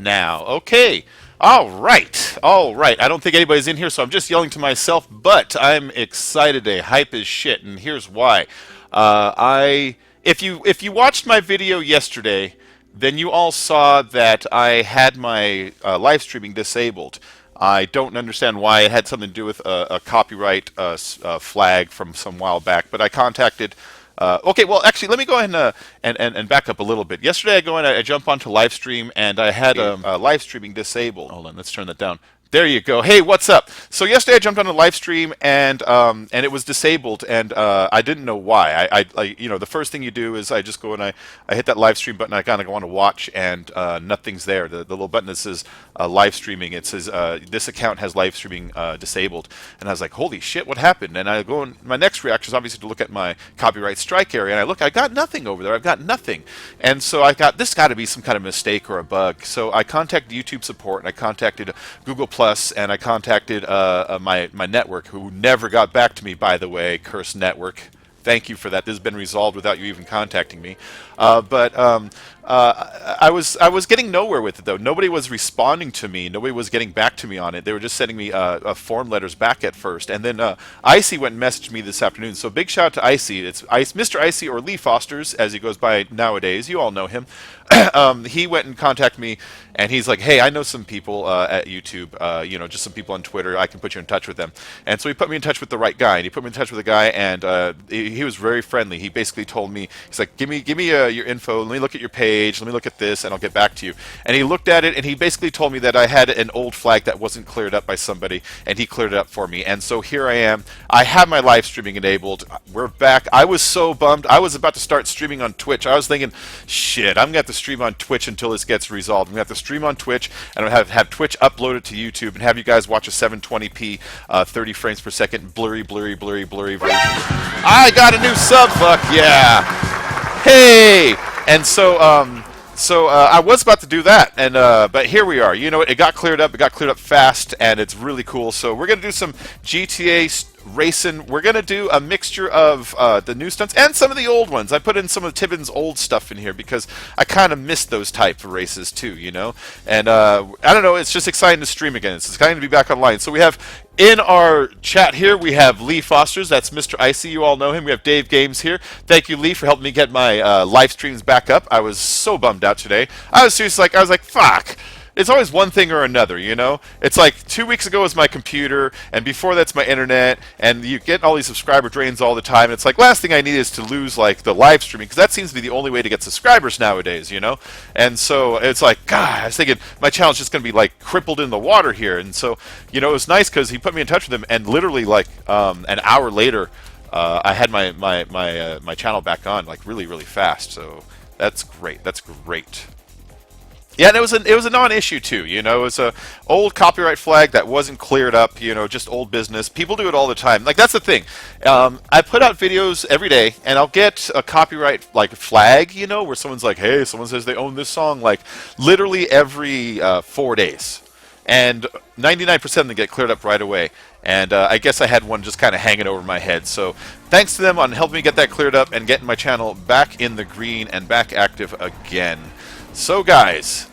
now. Okay. All right. All right. I don't think anybody's in here, so I'm just yelling to myself, but I'm excited today. Hype as shit, and here's why. If you watched my video yesterday, then you all saw that I had my live streaming disabled. I don't understand why. It had something to do with a copyright flag from some while back, but I contacted. Okay, well, actually, let me go ahead and back up a little bit. Yesterday, I go in, I jump onto live stream, and I had live streaming disabled. Hold on, let's turn that down. There you go. Hey, what's up? So yesterday I jumped on a live stream and it was disabled and I didn't know why. The first thing you do is I just go and I hit that live stream button. I kind of go on to watch and nothing's there. The little button that says live streaming. It says this account has live streaming disabled. And I was like, holy shit, what happened? And I go and my next reaction is obviously to look at my copyright strike area and I look, I got nothing over there. I've got nothing. And so I got this got to be some kind of mistake or a bug. So I contacted YouTube support and I contacted Google Plus and I contacted my network, who never got back to me, by the way. Cursed network. Thank you for that. This has been resolved without you even contacting me. I was getting nowhere with it though. Nobody was responding to me. Nobody was getting back to me on it. They were just sending me form letters back at first. And then Icy went and messaged me this afternoon. So big shout out to Icy. It's Mr. Icy, or Lee Fosters as he goes by nowadays. You all know him. He went and contacted me and he's like, hey, I know some people at YouTube, just some people on Twitter. I can put you in touch with them. And so he put me in touch with the right guy. And he put me in touch with a guy and he was very friendly. He basically told me, he's like, give me your info. Let me look at your page. Let me look at this and I'll get back to you. And he looked at it and he basically told me that I had an old flag that wasn't cleared up by somebody and he cleared it up for me. And so here I am. I have my live streaming enabled. We're back. I was so bummed. I was about to start streaming on Twitch. I was thinking, shit, I'm going to have to stream on Twitch until this gets resolved. I'm going to have to stream on Twitch and have Twitch upload it to YouTube and have you guys watch a 720p 30 frames per second blurry version. I got a new sub, fuck yeah. Hey! And so I was about to do that, and but here we are. You know, it got cleared up. It got cleared up fast, and it's really cool. So we're gonna do some GTA racing. We're gonna do a mixture of the new stunts and some of the old ones. I put in some of Tibbin's old stuff in here because I kind of missed those type of races too, you know. And I don't know. It's just exciting to stream again. It's exciting to be back online. So we have. In our chat here, we have Lee Fosters. That's Mr. Icy. You all know him. We have Dave Games here. Thank you, Lee, for helping me get my live streams back up. I was so bummed out today. I was seriously I was like, fuck. It's always one thing or another, you know? It's like 2 weeks ago was my computer, and before that's my internet, and you get all these subscriber drains all the time. And it's like, last thing I need is to lose, like, the live streaming, because that seems to be the only way to get subscribers nowadays, you know? And so it's like, God, I was thinking my channel's just going to be, like, crippled in the water here. And so, you know, it was nice because he put me in touch with him, and literally, like, an hour later, I had my channel back on, like, really, really fast. So that's great. That's great. Yeah, and it was a non-issue too. You know, it was a old copyright flag that wasn't cleared up. You know, just old business. People do it all the time. Like that's the thing. I put out videos every day, and I'll get a copyright like flag. You know, where someone's like, "Hey, someone says they own this song." Like literally every 4 days, and 99% of them get cleared up right away. And I guess I had one just kind of hanging over my head. So thanks to them on helping me get that cleared up and getting my channel back in the green and back active again. So guys,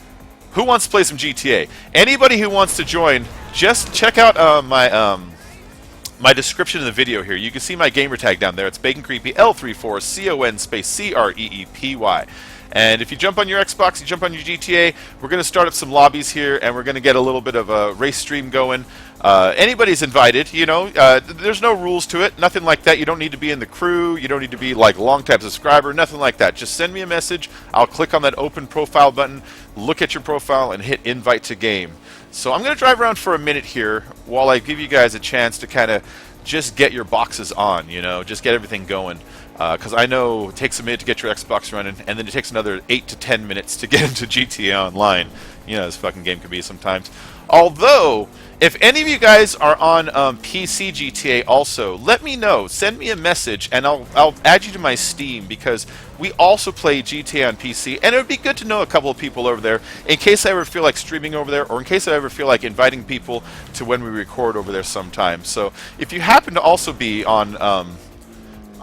who wants to play some GTA? Anybody who wants to join, just check out my description in the video here. You can see my gamer tag down there. It's Bacon Creepy L34CON space CREEPY. And if you jump on your Xbox, you jump on your GTA, we're going to start up some lobbies here, and we're going to get a little bit of a race stream going. Anybody's invited, you know. There's no rules to it, nothing like that. You don't need to be in the crew. You don't need to be like a long-time subscriber, nothing like that. Just send me a message. I'll click on that open profile button, look at your profile, and hit invite to game. So I'm going to drive around for a minute here while I give you guys a chance to kind of just get your boxes on, you know, just get everything going. Because I know it takes a minute to get your Xbox running, and then it takes another 8 to 10 minutes to get into GTA Online. You know, this fucking game can be sometimes. Although, if any of you guys are on PC GTA also, let me know. Send me a message, and I'll add you to my Steam, because we also play GTA on PC, and it would be good to know a couple of people over there in case I ever feel like streaming over there, or in case I ever feel like inviting people to when we record over there sometime. So, if you happen to also be on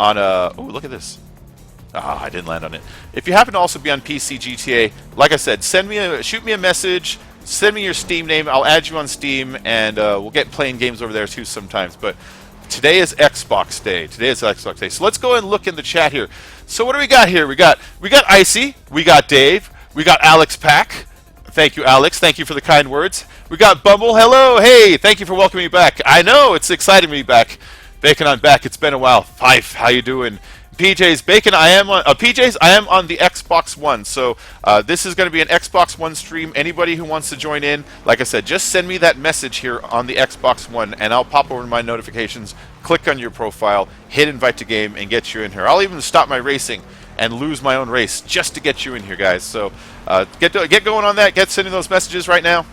oh, look at this. Ah, I didn't land on it. If you happen to also be on PC GTA, like I said, shoot me a message, send me your Steam name. I'll add you on Steam, and we'll get playing games over there too sometimes. But today is Xbox Day. Today is Xbox Day. So let's go and look in the chat here. So what do we got here? We got Icy, we got Dave, we got Alex Pack. Thank you, Alex. Thank you for the kind words. We got Bumble. Hello. Hey, thank you for welcoming me back. I know it's exciting to be back. Bacon, I'm back. It's been a while. Fife, how you doing? PJ's Bacon. I am on PJ's. I am on the Xbox One, so this is going to be an Xbox One stream. Anybody who wants to join in, like I said, just send me that message here on the Xbox One, and I'll pop over my notifications. Click on your profile, hit invite to game, and get you in here. I'll even stop my racing and lose my own race just to get you in here, guys. So get going on that. Get sending those messages right now.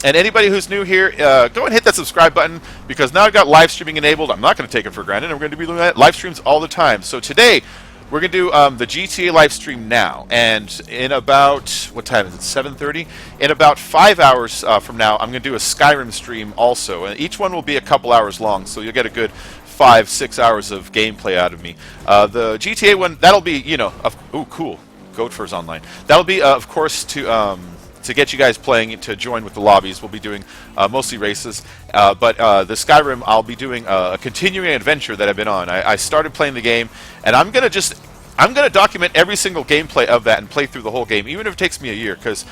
And anybody who's new here, go and hit that subscribe button, because now I've got live streaming enabled. I'm not going to take it for granted. We're going to be doing live streams all the time. So today, we're going to do the GTA live stream now. And in about, what time is it, 7:30? In about 5 hours from now, I'm going to do a Skyrim stream also. And each one will be a couple hours long, so you'll get a good 5-6 hours of gameplay out of me. The GTA one, that'll be, you know, ooh, cool. Goat Fur's online. That'll be, of course, to get you guys playing, to join with the lobbies. We'll be doing mostly races, but the Skyrim, I'll be doing a continuing adventure that I've been on. I started playing the game, and I'm gonna document every single gameplay of that and play through the whole game, even if it takes me a year, because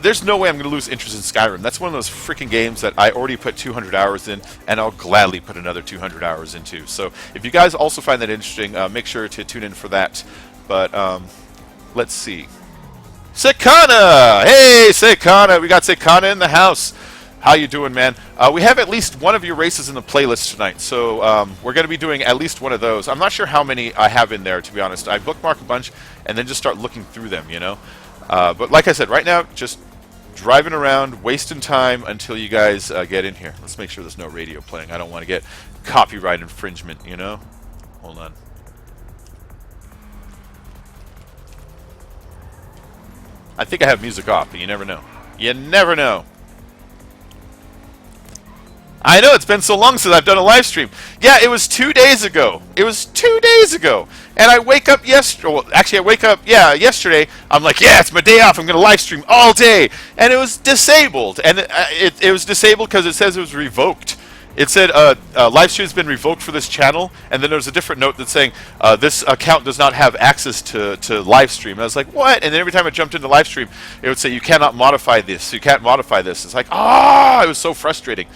there's no way I'm gonna lose interest in Skyrim. That's one of those freaking games that I already put 200 hours in, and I'll gladly put another 200 hours into. So if you guys also find that interesting, make sure to tune in for that. But let's see. Sikana! Hey, Sikana! We got Sikana in the house. How you doing, man? We have at least one of your races in the playlist tonight, so we're going to be doing at least one of those. I'm not sure how many I have in there, to be honest. I bookmark a bunch and then just start looking through them, you know? But like I said, right now, just driving around, wasting time until you guys get in here. Let's make sure there's no radio playing. I don't want to get copyright infringement, you know? Hold on. I think I have music off, but you never know. You never know. I know, it's been so long since I've done a live stream. Yeah, it was 2 days ago. It was 2 days ago. And I wake up yesterday. Well, actually, I wake up, yesterday. I'm like, yeah, it's my day off. I'm going to live stream all day. And it was disabled. And it was disabled because it says it was revoked. It said live stream has been revoked for this channel, and then there was a different note that's saying this account does not have access to live stream. And I was like, what? And then every time I jumped into live stream, it would say you cannot modify this. You can't modify this. It's like, it was so frustrating.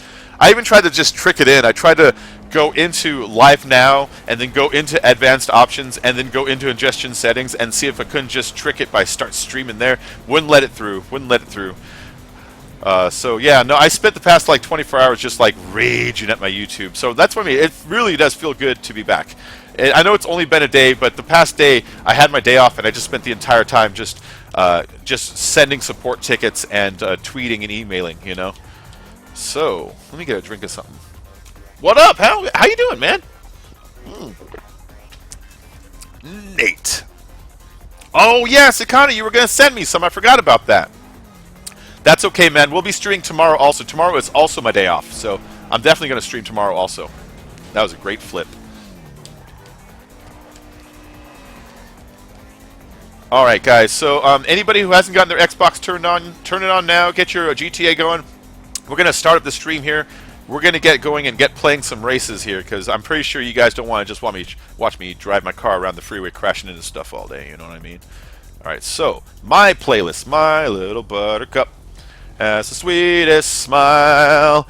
I even tried to just trick it in. I tried to go into Live Now, and then go into Advanced Options, and then go into Ingestion Settings, and see if I couldn't just trick it by start streaming there. Wouldn't let it through. Wouldn't let it through. So yeah, no, I spent the past like 24 hours just like raging at my YouTube. So that's what I mean. It really does feel good to be back. I know it's only been a day, but the past day I had my day off, and I just spent the entire time just sending support tickets and tweeting and emailing, you know. So let me get a drink of something. What up? How you doing, man? Nate. Oh yeah, Sakana, you were gonna send me some. I forgot about that. That's okay, man. We'll be streaming tomorrow also. Tomorrow is also my day off, so I'm definitely going to stream tomorrow also. That was a great flip. All right, guys. So anybody who hasn't gotten their Xbox turned on, turn it on now. Get your GTA going. We're going to start up the stream here. We're going to get going and get playing some races here, because I'm pretty sure you guys don't want to just watch me drive my car around the freeway crashing into stuff all day. You know what I mean? All right, so my playlist, My Little Buttercup has the sweetest smile.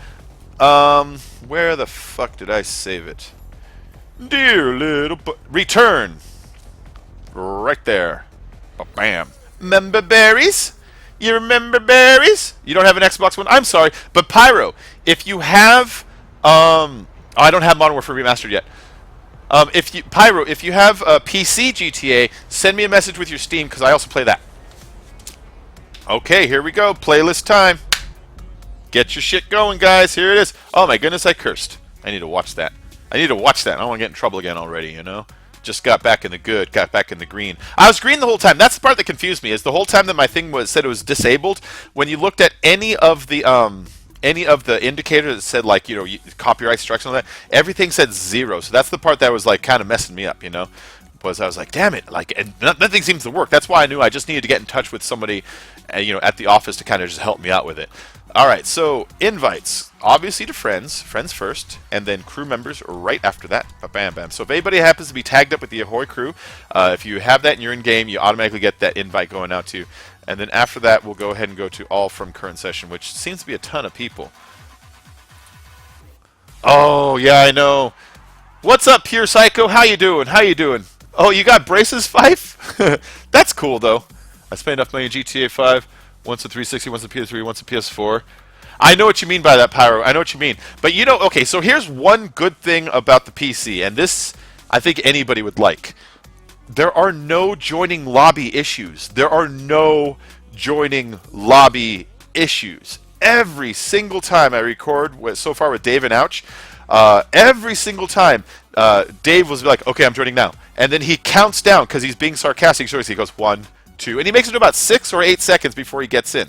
Where the fuck did I save it? Dear little return. Right there. Bam. Remember berries? You remember berries? You don't have an Xbox One? I'm sorry, but Pyro, if you have I don't have Modern Warfare Remastered yet. Pyro, if you have a PC GTA, send me a message with your Steam, because I also play that. Okay, here we go. Playlist time. Get your shit going, guys. Here it is. Oh my goodness, I cursed. I need to watch that. I don't want to get in trouble again already, you know? Just got back in the good, got back in the green. I was green the whole time. That's the part that confused me, is the whole time that my thing said it was disabled. When you looked at any of the indicators that said, like, copyright strikes and all that, everything said 0. So that's the part that was like kind of messing me up, you know? was I was like, damn it, like, and nothing seems to work. That's why I knew I just needed to get in touch with somebody, at the office to kind of just help me out with it. All right, so invites, obviously to friends first, and then crew members right after that. Bam, bam. So if anybody happens to be tagged up with the Ahoy crew, if you have that and you're in game, you automatically get that invite going out to you. And then after that, we'll go ahead and go to all from current session, which seems to be a ton of people. Oh, yeah, I know. What's up, Pure Psycho? How you doing? How you doing? Oh, you got braces, Fife? That's cool, though. I spent enough money in GTA 5. Once a 360, once a PS3, once a PS4. I know what you mean by that, Pyro. I know what you mean. But okay, so here's one good thing about the PC, and this I think anybody would like. There are no joining lobby issues. There are no joining lobby issues. Every single time I record, so far with Dave and Ouch, every single time Dave was like, okay, I'm joining now. And then he counts down because he's being sarcastic. So he goes 1, 2, and he makes it to about 6 or 8 seconds before he gets in.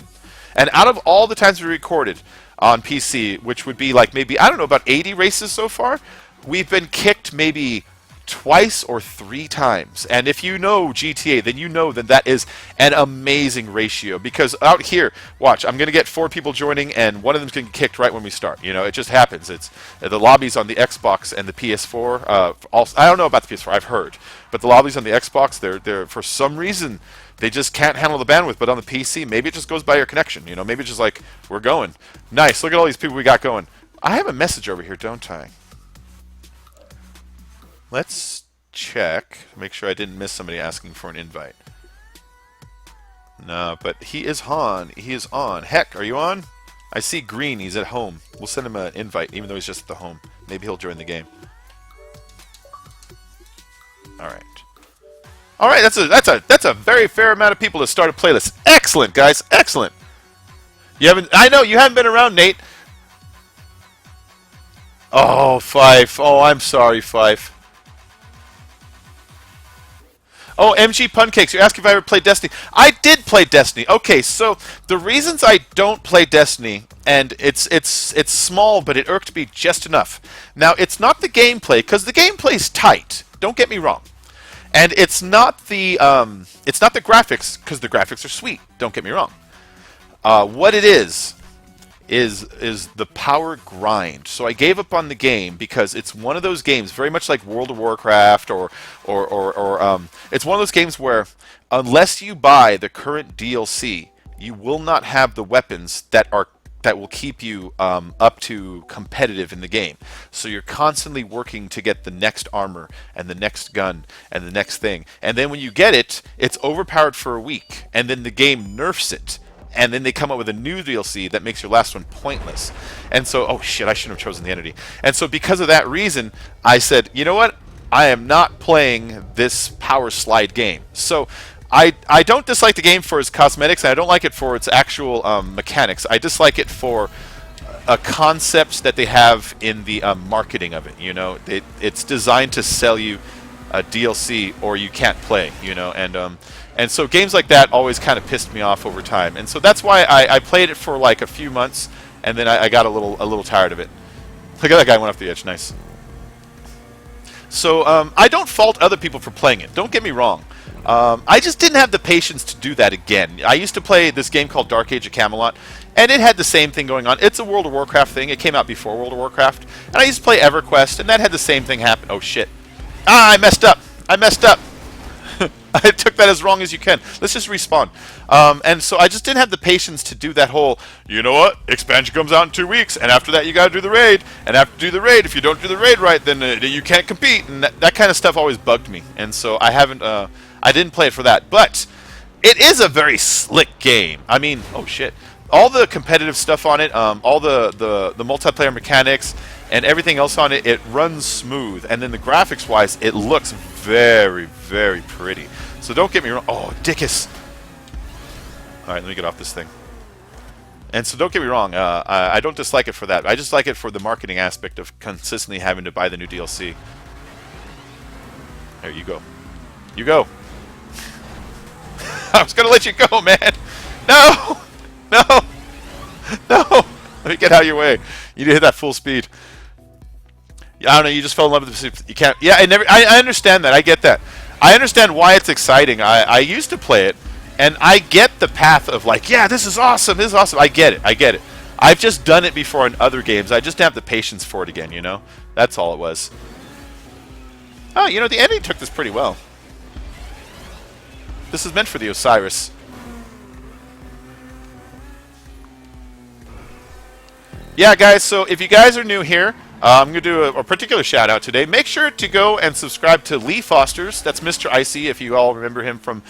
And out of all the times we recorded on PC, which would be like maybe, I don't know, about 80 races so far, we've been kicked maybe twice or 3 times. And if you know GTA, then you know that is an amazing ratio. Because out here, watch, I'm going to get 4 people joining, and one of them's going to get kicked right when we start. It just happens. It's the lobbies on the Xbox and the PS4. Also, I don't know about the PS4. I've heard, but the lobbies on the Xbox, they're for some reason they just can't handle the bandwidth. But on the PC, maybe it just goes by your connection. Maybe it's just like we're going. Nice. Look at all these people we got going. I have a message over here, don't I? Let's check. Make sure I didn't miss somebody asking for an invite. No, but he is on. He is on. Heck, are you on? I see green. He's at home. We'll send him an invite, even though he's just at the home. Maybe he'll join the game. All right. All right. That's a very fair amount of people to start a playlist. Excellent, guys. Excellent. I know you haven't been around, Nate. Oh, Fife. Oh, I'm sorry, Fife. Oh, MG Puncakes, you asked if I ever played Destiny. I did play Destiny. Okay, so the reasons I don't play Destiny, and it's small, but it irked me just enough. Now, it's not the gameplay, because the gameplay's tight. Don't get me wrong. And it's not the graphics, because the graphics are sweet. Don't get me wrong. What it is the power grind. So I gave up on the game because it's one of those games, very much like World of Warcraft, or it's one of those games where unless you buy the current DLC, you will not have the weapons that will keep you up to competitive in the game. So you're constantly working to get the next armor and the next gun and the next thing. And then when you get it, it's overpowered for a week, and then the game nerfs it. And then they come up with a new DLC that makes your last one pointless. And so, oh shit, I shouldn't have chosen the entity. And so because of that reason, I said, you know what? I am not playing this power slide game. So I don't dislike the game for its cosmetics, and I don't like it for its actual mechanics. I dislike it for concepts that they have in the marketing of it. It's designed to sell you a DLC or you can't play, and so games like that always kind of pissed me off over time. And so that's why I played it for like a few months, and then I got a little tired of it. Look at that guy went off the edge. Nice. So I don't fault other people for playing it. Don't get me wrong. I just didn't have the patience to do that again. I used to play this game called Dark Age of Camelot, and it had the same thing going on. It's a World of Warcraft thing. It came out before World of Warcraft. And I used to play EverQuest, and that had the same thing happen. Oh, shit. I messed up. I took that as wrong as you can. Let's just respawn. And so I just didn't have the patience to do that whole, you know what, expansion comes out in 2 weeks, and after that you got to do the raid. And after do the raid, if you don't do the raid right, then you can't compete. And that kind of stuff always bugged me. And so I didn't play it for that. But it is a very slick game. I mean, oh shit. All the competitive stuff on it, all the multiplayer mechanics, and everything else on it, it runs smooth. And then the graphics-wise, it looks very, very pretty. So don't get me wrong. Oh, Dickus. All right, let me get off this thing. And so don't get me wrong. I don't dislike it for that. I just like it for the marketing aspect of consistently having to buy the new DLC. There you go. You go. I was going to let you go, man. No. No. No. Let me get out of your way. You need to hit that full speed. I don't know. You just fell in love with the. You can't. Yeah, I understand that. I get that. I understand why it's exciting. I used to play it, and I get the path of like, yeah, this is awesome, this is awesome. I get it, I get it. I've just done it before in other games. I just didn't have the patience for it again, you know? That's all it was. Oh, you know, the ending took this pretty well. This is meant for the Osiris. Yeah, guys, so if you guys are new here, I'm going to do a particular shout out today. Make sure to go and subscribe to Lee Foster's. That's Mr. Icy, if you all remember him from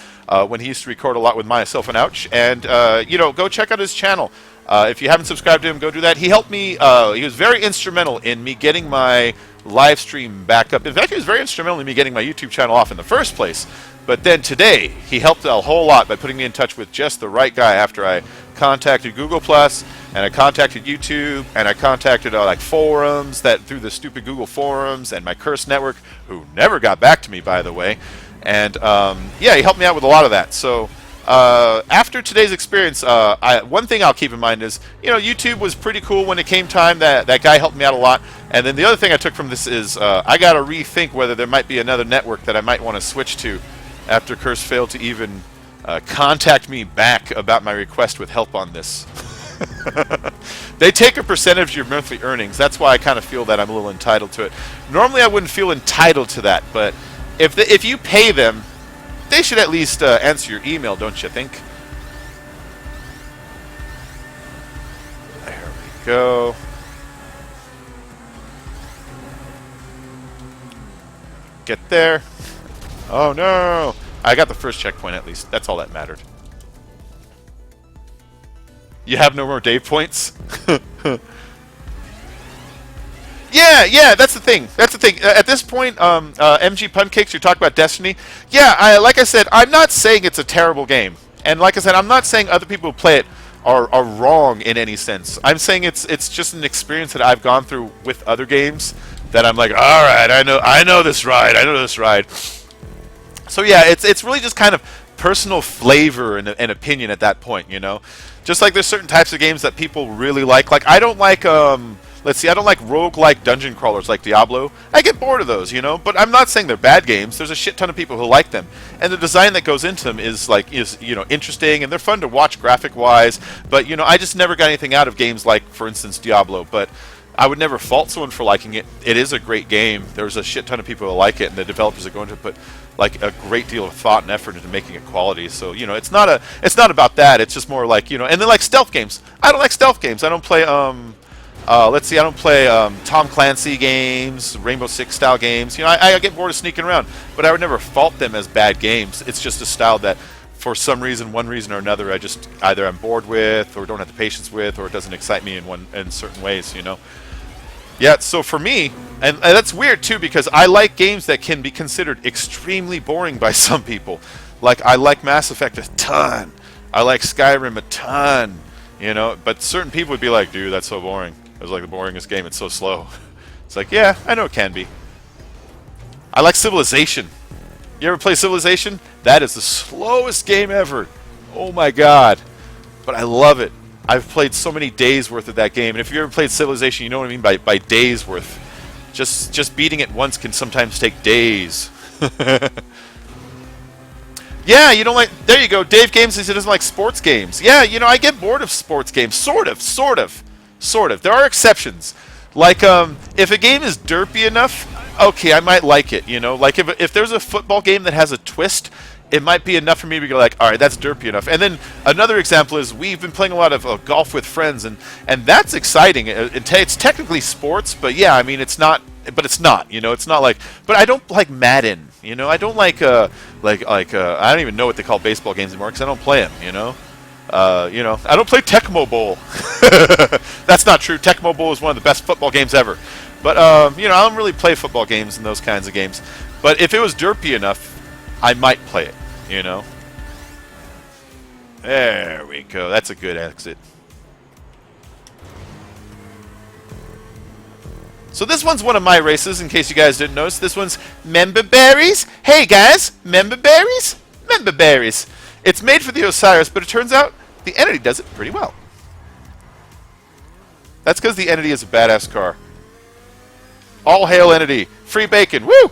when he used to record a lot with myself and Ouch. And, you know, go check out his channel. If you haven't subscribed to him, go do that. He helped me. He was very instrumental in me getting my live stream back up. In fact, he was very instrumental in me getting my YouTube channel off in the first place. But then today, he helped a whole lot by putting me in touch with just the right guy after I contacted Google+, and I contacted YouTube, and I contacted like forums that through the stupid Google forums and my Curse network, who never got back to me, by the way. And yeah, he helped me out with a lot of that. So after today's experience, one thing I'll keep in mind is, you know, YouTube was pretty cool when it came time. That guy helped me out a lot. And then the other thing I took from this is I got to rethink whether there might be another network that I might want to switch to after Curse failed to even contact me back about my request with help on this. They take a percentage of your monthly earnings. That's why I kind of feel that I'm a little entitled to it. Normally I wouldn't feel entitled to that, but if you pay them, they should at least answer your email, don't you think? There we go. Get there. Oh no! I got the first checkpoint at least. That's all that mattered. You have no more Dave points? Yeah, that's the thing. That's the thing. At this point, MG Puncakes, you talk about Destiny. Yeah, like I said, I'm not saying it's a terrible game. And like I said, I'm not saying other people who play it are wrong in any sense. I'm saying it's just an experience that I've gone through with other games that I'm like, all right, I know this ride. I know this ride. So yeah, it's really just kind of personal flavor and opinion at that point, you know. Just like there's certain types of games that people really like. Like I don't like let's see, I don't like roguelike dungeon crawlers like Diablo. I get bored of those, you know, but I'm not saying they're bad games. There's a shit ton of people who like them. And the design that goes into them is you know, interesting, and they're fun to watch graphic wise, but you know, I just never got anything out of games like, for instance, Diablo, but I would never fault someone for liking it. It is a great game. There's a shit ton of people who like it, and the developers are going to put like a great deal of thought and effort into making it quality. So, you know, it's not about that. It's just more like, you know, and then like stealth games. I don't like stealth games. I don't play let's see, I don't play Tom Clancy games, Rainbow Six style games. You know, I get bored of sneaking around, but I would never fault them as bad games. It's just a style that for some reason, one reason or another, I just either I'm bored with or don't have the patience with, or it doesn't excite me in certain ways, you know. Yeah, so for me, and that's weird too, because I like games that can be considered extremely boring by some people. Like, I like Mass Effect a ton. I like Skyrim a ton, you know, but certain people would be like, dude, that's so boring. It was like the boringest game, it's so slow. It's like, yeah, I know it can be. I like Civilization. You ever play Civilization? That is the slowest game ever. Oh my god. But I love it. I've played so many days worth of that game, and if you ever played Civilization, you know what I mean by days worth. Just beating it once can sometimes take days. Yeah, you don't like. There you go. Dave Games says he doesn't like sports games. Yeah, you know, I get bored of sports games. Sort of. There are exceptions. Like, if a game is derpy enough, okay, I might like it. You know, like if there's a football game that has a twist, it might be enough for me to go like, all right, that's derpy enough. And then another example is we've been playing a lot of golf with friends, and that's exciting. It's technically sports, but yeah, I mean, it's not. But it's not, you know. It's not like. But I don't like Madden, you know. I don't like I don't even know what they call baseball games anymore because I don't play them, you know. You know, I don't play Tecmo Bowl. That's not true. Tecmo Bowl is one of the best football games ever. But you know, I don't really play football games and those kinds of games. But if it was derpy enough, I might play it, you know. There we go. That's a good exit. So this one's one of my races, in case you guys didn't notice. This one's Member Berries. Hey guys, Member Berries? Member Berries. It's made for the Osiris, but it turns out the Entity does it pretty well. That's because the Entity is a badass car. All hail Entity. Free bacon. Woo!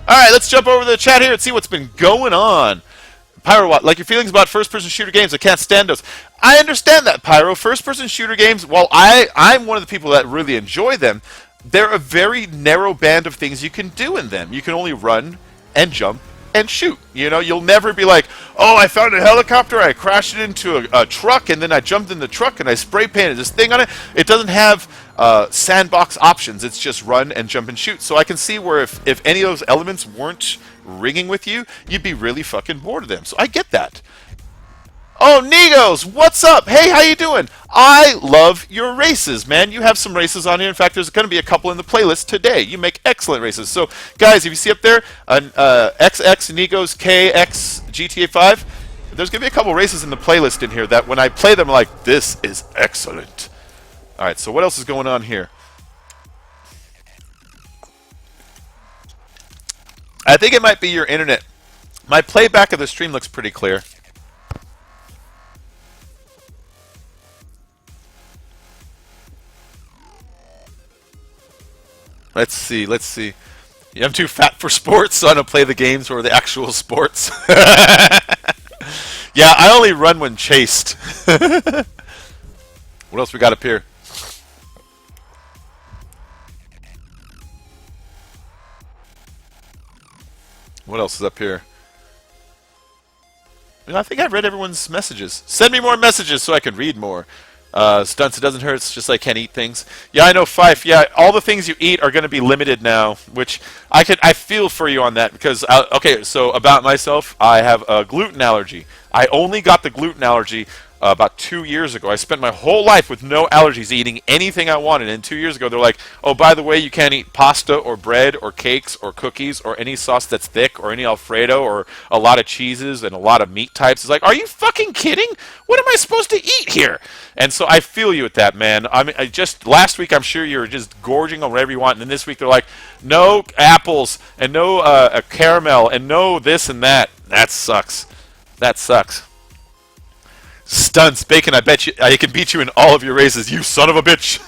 All right, let's jump over to the chat here and see what's been going on. Pyro, like your feelings about first-person shooter games? I can't stand those. I understand that, Pyro. First-person shooter games, while I'm one of the people that really enjoy them, they're a very narrow band of things you can do in them. You can only run and jump and shoot. You know, you'll never be like, oh, I found a helicopter, I crashed it into a truck, and then I jumped in the truck and I spray painted this thing on it. It doesn't have sandbox options. It's just run and jump and shoot. So I can see where if any of those elements weren't ringing with you, you'd be really fucking bored of them. So I get that. Oh, Negos, what's up? Hey, how you doing? I love your races, man. You have some races on here. In fact, there's going to be a couple in the playlist today. You make excellent races. So, guys, if you see up there, XX Negos KX GTA 5, there's going to be a couple races in the playlist in here that when I play them, I'm like, this is excellent. All right, so what else is going on here? I think it might be your internet. My playback of the stream looks pretty clear. Let's see. Yeah, I'm too fat for sports, so I don't play the games or the actual sports. Yeah, I only run when chased. What else we got up here? What else is up here? I think I've read everyone's messages. Send me more messages so I can read more. Stunts, it doesn't hurt, it's just I can't eat things. Yeah, I know, Fife. Yeah, all the things you eat are going to be limited now, which I feel for you on that because, okay, so about myself, I have a gluten allergy. I only got the gluten allergy about 2 years ago. I spent my whole life with no allergies, eating anything I wanted, and 2 years ago they're like, oh, by the way, you can't eat pasta or bread or cakes or cookies or any sauce that's thick or any Alfredo or a lot of cheeses and a lot of meat types. It's like, are you fucking kidding? What am I supposed to eat here? And so I feel you with that, man. I mean, just last week I'm sure you were just gorging on whatever you want, and then this week they're like, no apples and no caramel and no this and that. That sucks. That sucks. Stunts, Bacon, I bet you I can beat you in all of your races, you son of a bitch.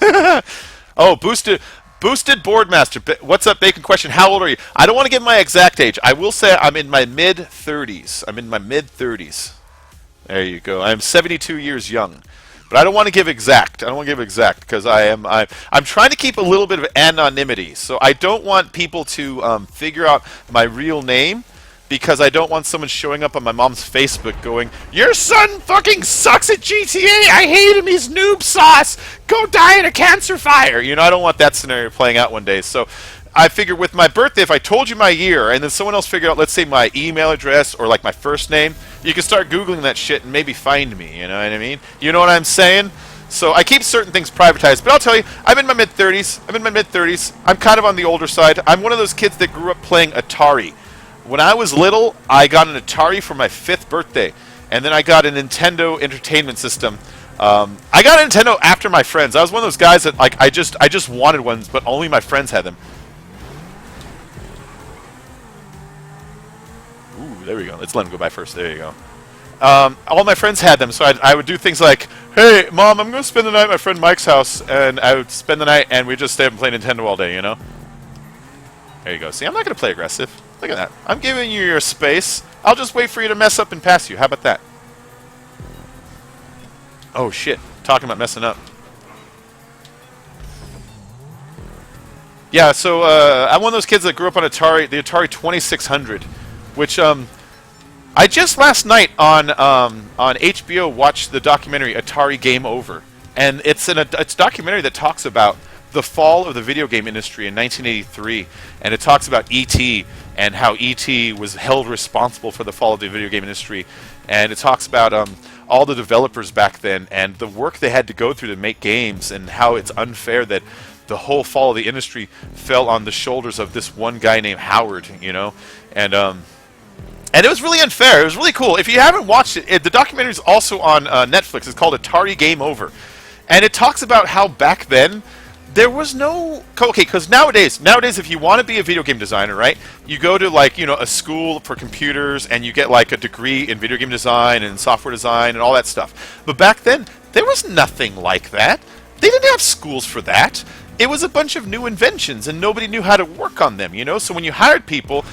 Oh, boosted Boardmaster. What's up, Bacon? Question, how old are you? I don't want to give my exact age. I will say I'm in my mid-30s. There you go. I'm 72 years young. But I don't want to give exact. Because I'm trying to keep a little bit of anonymity. So I don't want people to figure out my real name. Because I don't want someone showing up on my mom's Facebook going, your son fucking sucks at GTA, I hate him, he's noob sauce, go die in a cancer fire. You know, I don't want that scenario playing out one day. So I figure with my birthday, if I told you my year, and then someone else figured out, let's say, my email address or like my first name, you can start Googling that shit and maybe find me, you know what I mean? You know what I'm saying? So I keep certain things privatized, but I'll tell you, I'm in my mid-30s. I'm kind of on the older side. I'm one of those kids that grew up playing Atari. When I was little, I got an Atari for my 5th birthday, and then I got a Nintendo Entertainment System. I got a Nintendo after my friends. I was one of those guys that like I just wanted ones, but only my friends had them. Ooh, there we go. Let's let him go by first. There you go. All my friends had them, so I would do things like, hey, Mom, I'm going to spend the night at my friend Mike's house, and I would spend the night, and we'd just stay up and play Nintendo all day, you know? There you go. See, I'm not going to play aggressive. Look at that. I'm giving you your space. I'll just wait for you to mess up and pass you. How about that? Oh, shit. Talking about messing up. Yeah, so I'm one of those kids that grew up on Atari, the Atari 2600, which I just last night on HBO watched the documentary Atari Game Over. And it's a documentary that talks about the fall of the video game industry in 1983, and it talks about E.T. and how E.T. was held responsible for the fall of the video game industry, and it talks about all the developers back then and the work they had to go through to make games, and how it's unfair that the whole fall of the industry fell on the shoulders of this one guy named Howard, you know, and it was really unfair. It was really cool. If you haven't watched it, the documentary is also on Netflix. It's called Atari Game Over, and it talks about how back then there was no... Okay, because nowadays, if you want to be a video game designer, right, you go to, like, you know, a school for computers, and you get, like, a degree in video game design and software design and all that stuff. But back then, there was nothing like that. They didn't have schools for that. It was a bunch of new inventions, and nobody knew how to work on them, you know? So when you hired people,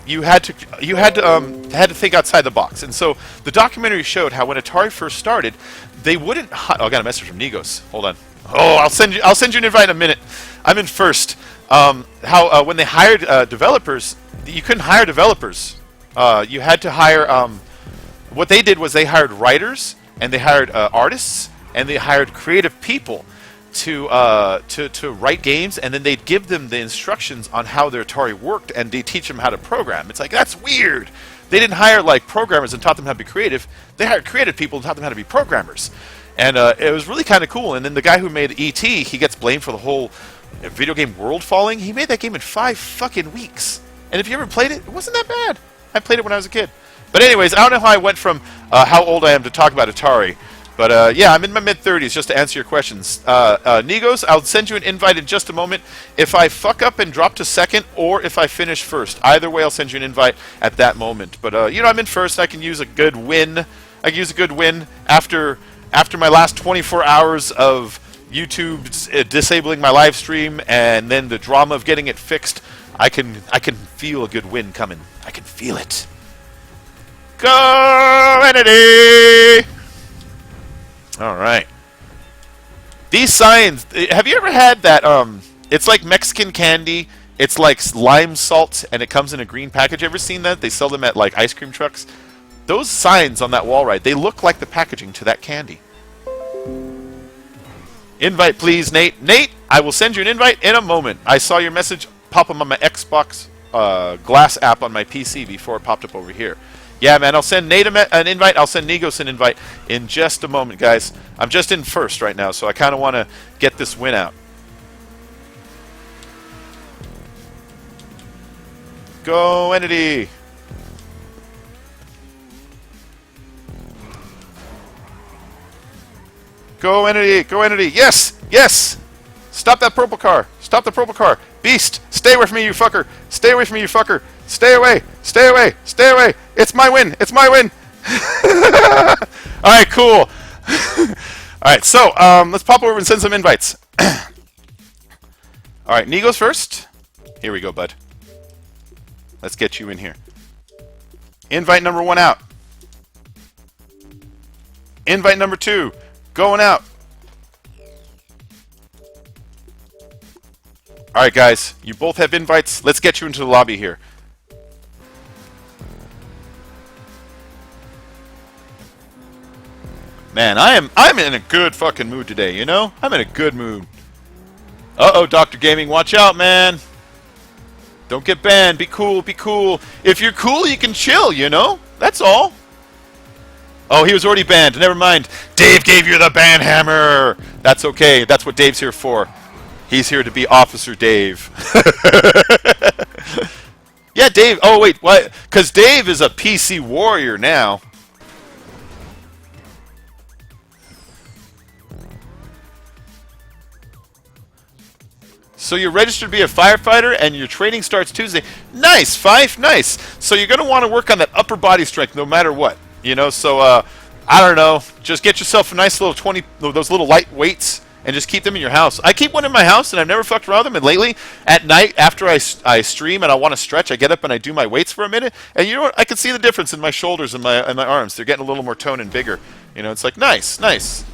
you had to think outside the box. And so the documentary showed how when Atari first started, they wouldn't. Oh, I got a message from Negos. Hold on. Oh, I'll send you an invite in a minute. I'm in first. How when they hired developers, you couldn't hire developers. You had to hire. What they did was they hired writers and they hired artists and they hired creative people to write games, and then they'd give them the instructions on how their Atari worked, and they teach them how to program. It's like, that's weird. They didn't hire like programmers and taught them how to be creative. They hired creative people and taught them how to be programmers, and it was really kind of cool. And then the guy who made E.T., he gets blamed for the whole video game world falling. He made that game in 5 fucking weeks, and if you ever played it, it wasn't that bad. I played it when I was a kid. But anyways, I don't know how I went from how old I am to talk about Atari. But yeah, I'm in my mid-30s, just to answer your questions. Negos, I'll send you an invite in just a moment. If I fuck up and drop to second, or if I finish first, either way, I'll send you an invite at that moment. But I'm in first. I can use a good win. I can use a good win after my last 24 hours of YouTube disabling my live stream, and then the drama of getting it fixed. I can feel a good win coming. I can feel it. Go, Entity! All right. These signs. Have you ever had that? It's like Mexican candy. It's like lime salt, and it comes in a green package. Ever seen that? They sell them at like ice cream trucks. Those signs on that wall, right? They look like the packaging to that candy. Invite, please, Nate. Nate, I will send you an invite in a moment. I saw your message pop up on my Xbox Glass app on my PC before it popped up over here. Yeah, man, I'll send Nate an invite. I'll send Negos an invite in just a moment, guys. I'm just in first right now, so I kind of want to get this win out. Go, Entity! Go, Entity! Go, Entity! Yes! Yes! Stop that purple car! Stop the purple car! Beast! Stay away from me, you fucker! Stay away from me, you fucker! Stay away! Stay away! Stay away! It's my win! It's my win! Alright, cool. Alright, so, let's pop over and send some invites. Alright, Negos first. Here we go, bud. Let's get you in here. Invite number 1 out. Invite number 2 going out. Alright, guys, you both have invites. Let's get you into the lobby here. Man, I'm in a good fucking mood today, you know? I'm in a good mood. Uh-oh, Dr. Gaming, watch out, man. Don't get banned. Be cool, be cool. If you're cool, you can chill, you know? That's all. Oh, he was already banned. Never mind. Dave gave you the ban hammer. That's okay. That's what Dave's here for. He's here to be Officer Dave. Yeah, Dave. Oh, wait. What? Because Dave is a PC warrior now. So you're registered to be a firefighter, and your training starts Tuesday. Nice, Fife, nice. So you're going to want to work on that upper body strength no matter what. You know, so, I don't know. Just get yourself a nice little 20, those little light weights, and just keep them in your house. I keep one in my house, and I've never fucked around with them. And lately, at night, after I stream and I want to stretch, I get up and I do my weights for a minute. And you know what? I can see the difference in my shoulders and my arms. They're getting a little more toned and bigger. You know, it's like, nice, nice.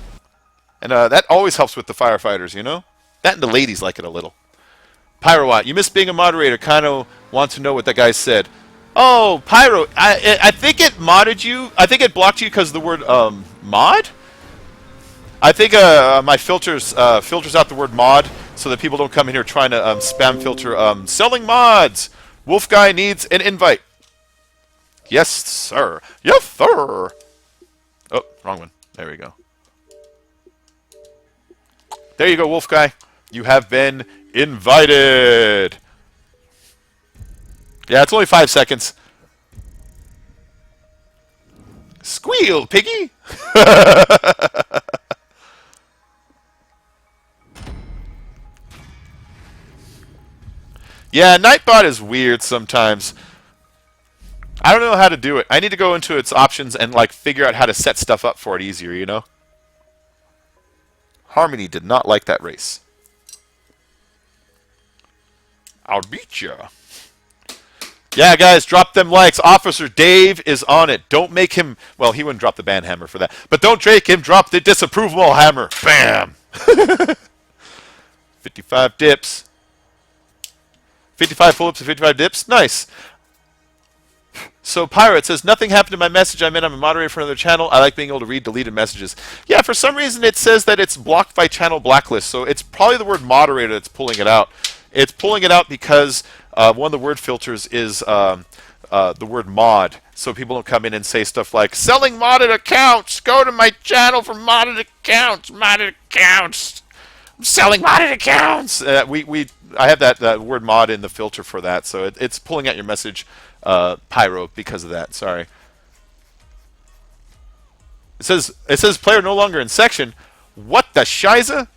And that always helps with the firefighters, you know? That and the ladies like it a little. Pyrowatt, you missed being a moderator. Kind of want to know what that guy said. Oh, Pyro, I think it modded you. I think it blocked you because of the word mod. I think my filters out the word mod so that people don't come in here trying to spam filter selling mods. Wolf guy needs an invite. Yes, sir. Yes, sir. Oh, wrong one. There we go. There you go, Wolf guy. You have been invited. Yeah, it's only 5 seconds. Squeal, piggy. Yeah, Nightbot is weird sometimes. I don't know how to do it. I need to go into its options and like figure out how to set stuff up for it easier, you know? Harmony did not like that race. I'll beat ya. Yeah, guys, drop them likes. Officer Dave is on it. Don't make him. Well, he wouldn't drop the ban hammer for that. But don't make him drop the disapproval hammer. Bam! 55 dips. 55 pull-ups and 55 dips. Nice. So Pirate says, nothing happened to my message. I'm a moderator for another channel. I like being able to read deleted messages. Yeah, for some reason it says that it's blocked by channel blacklist. So it's probably the word moderator that's pulling it out. It's pulling it out because one of the word filters is the word mod. So people don't come in and say stuff like, selling modded accounts. Go to my channel for modded accounts. Modded accounts. I'm selling modded accounts. I have that word mod in the filter for that. So it's pulling out your message. Pyro because of that. Sorry. It says player no longer in section. What the shiza?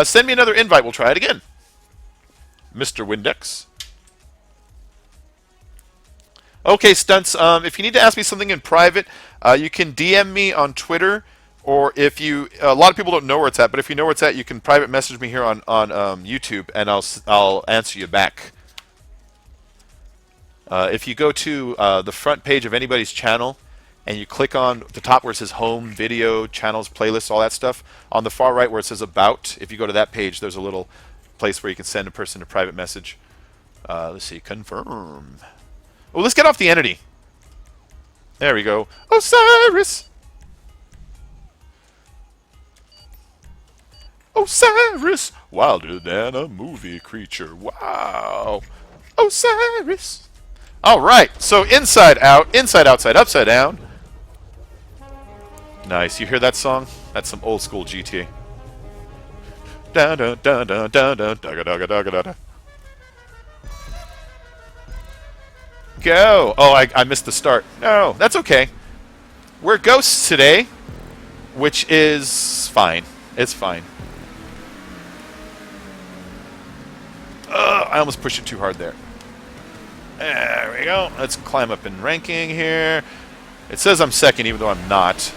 Send me another invite. We'll try it again. Mr. Windex. Okay, Stunts. If you need to ask me something in private, you can DM me on Twitter, or if you a lot of people don't know where it's at, but if you know where it's at, you can private message me here on YouTube, and I'll answer you back. If you go to the front page of anybody's channel and you click on the top where it says home, video, channels, playlists, all that stuff, on the far right where it says about, if you go to that page, there's a little place where you can send a person a private message. Let's see, confirm. Oh, let's get off the entity. There we go. Osiris! Osiris! Wilder than a movie creature. Wow! Osiris! Alright, so inside out, inside outside, upside down. Nice. You hear that song? That's some old school GTA. Da da da da da da da da da da da. Go! Oh, I missed the start. No, that's okay. We're ghosts today, which is fine. It's fine. I almost pushed it too hard there. There we go. Let's climb up in ranking here. It says I'm second, even though I'm not.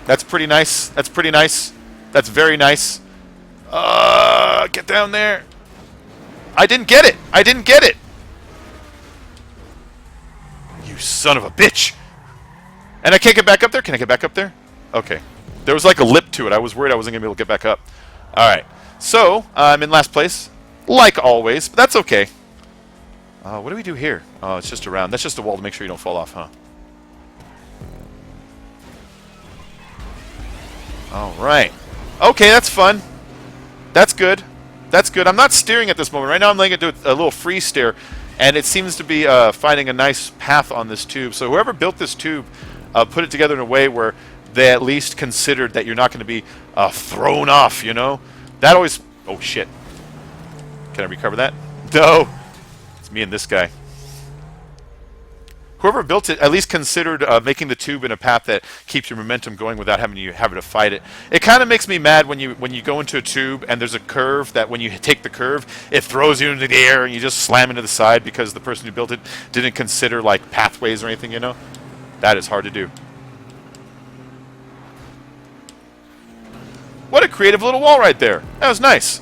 That's pretty nice. That's pretty nice. That's very nice. Get down there. I didn't get it. I didn't get it. You son of a bitch. And I can't get back up there? Can I get back up there? Okay. There was like a lip to it. I was worried I wasn't going to be able to get back up. Alright. So, I'm in last place. Like always. But that's okay. What do we do here? Oh, it's just around. That's just a wall to make sure you don't fall off, huh? Alright. Okay, that's fun. That's good. That's good. I'm not steering at this moment. Right now I'm letting it do a little free steer. And it seems to be finding a nice path on this tube. So whoever built this tube put it together in a way where they at least considered that you're not going to be thrown off, you know? That always... Oh, shit. Can I recover that? No! It's me and this guy. Whoever built it at least considered making the tube in a path that keeps your momentum going without having to fight it. It kind of makes me mad when you go into a tube and there's a curve that when you take the curve, it throws you into the air and you just slam into the side because the person who built it didn't consider like pathways or anything, you know? That is hard to do. What a creative little wall right there. That was nice.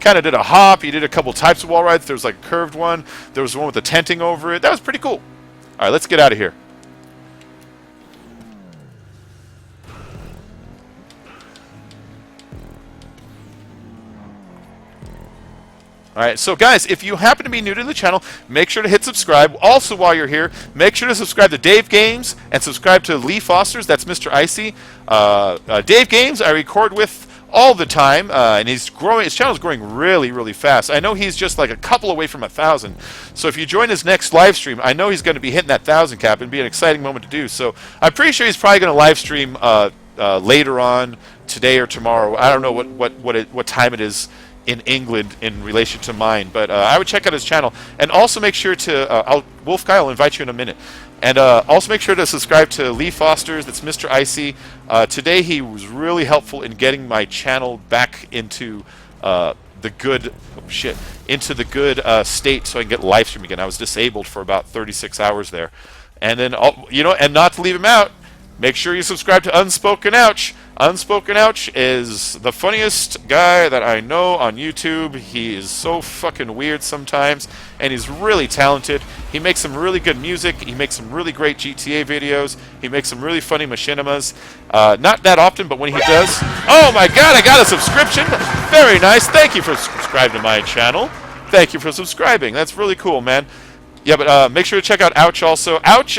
Kind of did a hop. You did a couple types of wall rides. There was like a curved one. There was one with the tenting over it. That was pretty cool. All right, let's get out of here. Alright, so guys, if you happen to be new to the channel, make sure to hit subscribe. Also, while you're here, make sure to subscribe to Dave Games and subscribe to Lee Foster's. That's Mr. Icy. Dave Games, I record with all the time, and he's growing. His channel's growing really, really fast. I know he's just like a couple away from 1,000. So if you join his next live stream, I know he's going to be hitting that 1,000 cap. It'd be an exciting moment to do. So I'm pretty sure he's probably going to live stream later on today or tomorrow. I don't know what time it is in England in relation to mine, but I would check out his channel, and also make sure to Wolf Guy, I'll invite you in a minute, and also make sure to subscribe to Lee Foster's. That's Mr. Icy. Today he was really helpful in getting my channel back into the good state, so I can get live stream again. I was disabled for about 36 hours there, and then and not to leave him out, Make sure you subscribe to Unspoken Ouch. Unspoken Ouch is the funniest guy that I know on YouTube. He is so fucking weird sometimes, and he's really talented. He makes some really good music. He makes some really great GTA videos. He makes some really funny machinimas. Not that often, but when he does... Oh my god, I got a subscription! Very nice. Thank you for subscribing to my channel. Thank you for subscribing. That's really cool, man. Yeah, but make sure to check out Ouch also. Ouch,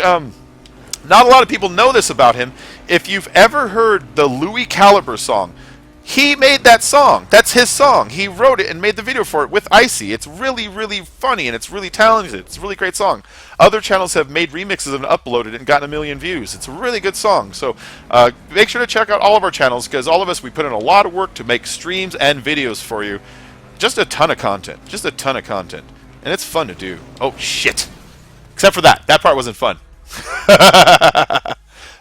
not a lot of people know this about him. If you've ever heard the Louis Caliber song, he made that song. That's his song. He wrote it and made the video for it with Icy. It's really, really funny, and it's really talented. It's a really great song. Other channels have made remixes and uploaded it and gotten 1 million views. It's a really good song. So make sure to check out all of our channels, because all of us, we put in a lot of work to make streams and videos for you. Just a ton of content. Just a ton of content. And it's fun to do. Oh, shit. Except for that. That part wasn't fun.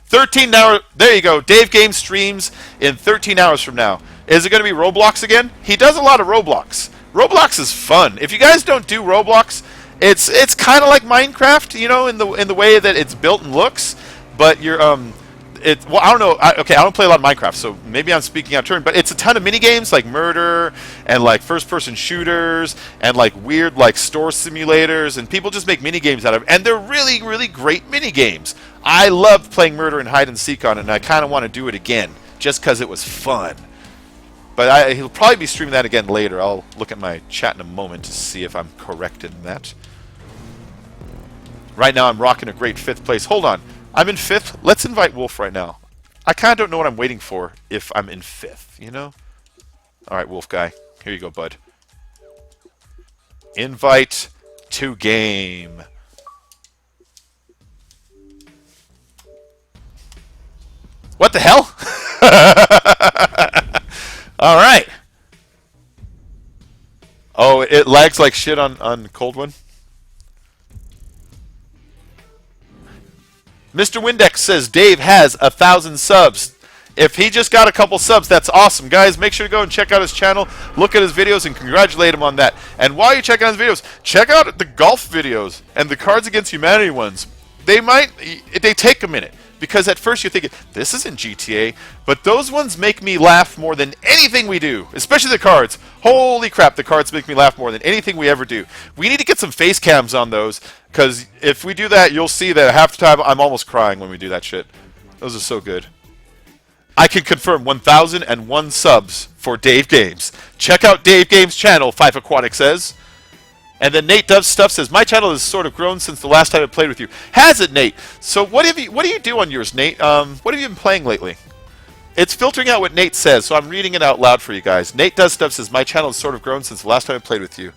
13 hours. There you go. Dave Game streams in 13 hours from now. Is it going to be Roblox again? He does a lot of Roblox. Roblox is fun. If you guys don't do Roblox, it's kind of like Minecraft, you know, in the way that it's built and looks. But you're well, I don't know. Okay, I don't play a lot of Minecraft, so maybe I'm speaking out of turn. But it's a ton of mini games like murder and like first-person shooters and like weird like store simulators, and people just make mini games out of it. And they're really, really great mini games. I loved playing murder and hide and seek on it, and I kind of want to do it again just because it was fun. But he'll probably be streaming that again later. I'll look at my chat in a moment to see if I'm correct in that. Right now, I'm rocking a great 5th place. Hold on. I'm in 5th. Let's invite Wolf right now. I kind of don't know what I'm waiting for if I'm in 5th, you know? Alright, Wolf guy. Here you go, bud. Invite to game. What the hell? Alright. Oh, it lags like shit on Cold One? Mr. Windex says Dave has 1,000 subs. If he just got a couple subs, that's awesome. Guys, make sure to go and check out his channel, look at his videos, and congratulate him on that. And while you check out his videos, check out the golf videos and the Cards Against Humanity ones. They take a minute, because at first you're thinking, this isn't GTA, but those ones make me laugh more than anything we do, especially the cards. Holy crap, the cards make me laugh more than anything we ever do. We need to get some face cams on those, because if we do that, you'll see that half the time I'm almost crying when we do that shit. Those are so good. I can confirm 1,001 subs for Dave Games. Check out Dave Games' channel, Five Aquatic says. And then Nate Doves Stuff says, my channel has sort of grown since the last time I played with you. Has it, Nate? So what do you do on yours, Nate? What have you been playing lately? It's filtering out what Nate says, so I'm reading it out loud for you guys. Nate Does Stuff says, my channel has sort of grown since the last time I played with you.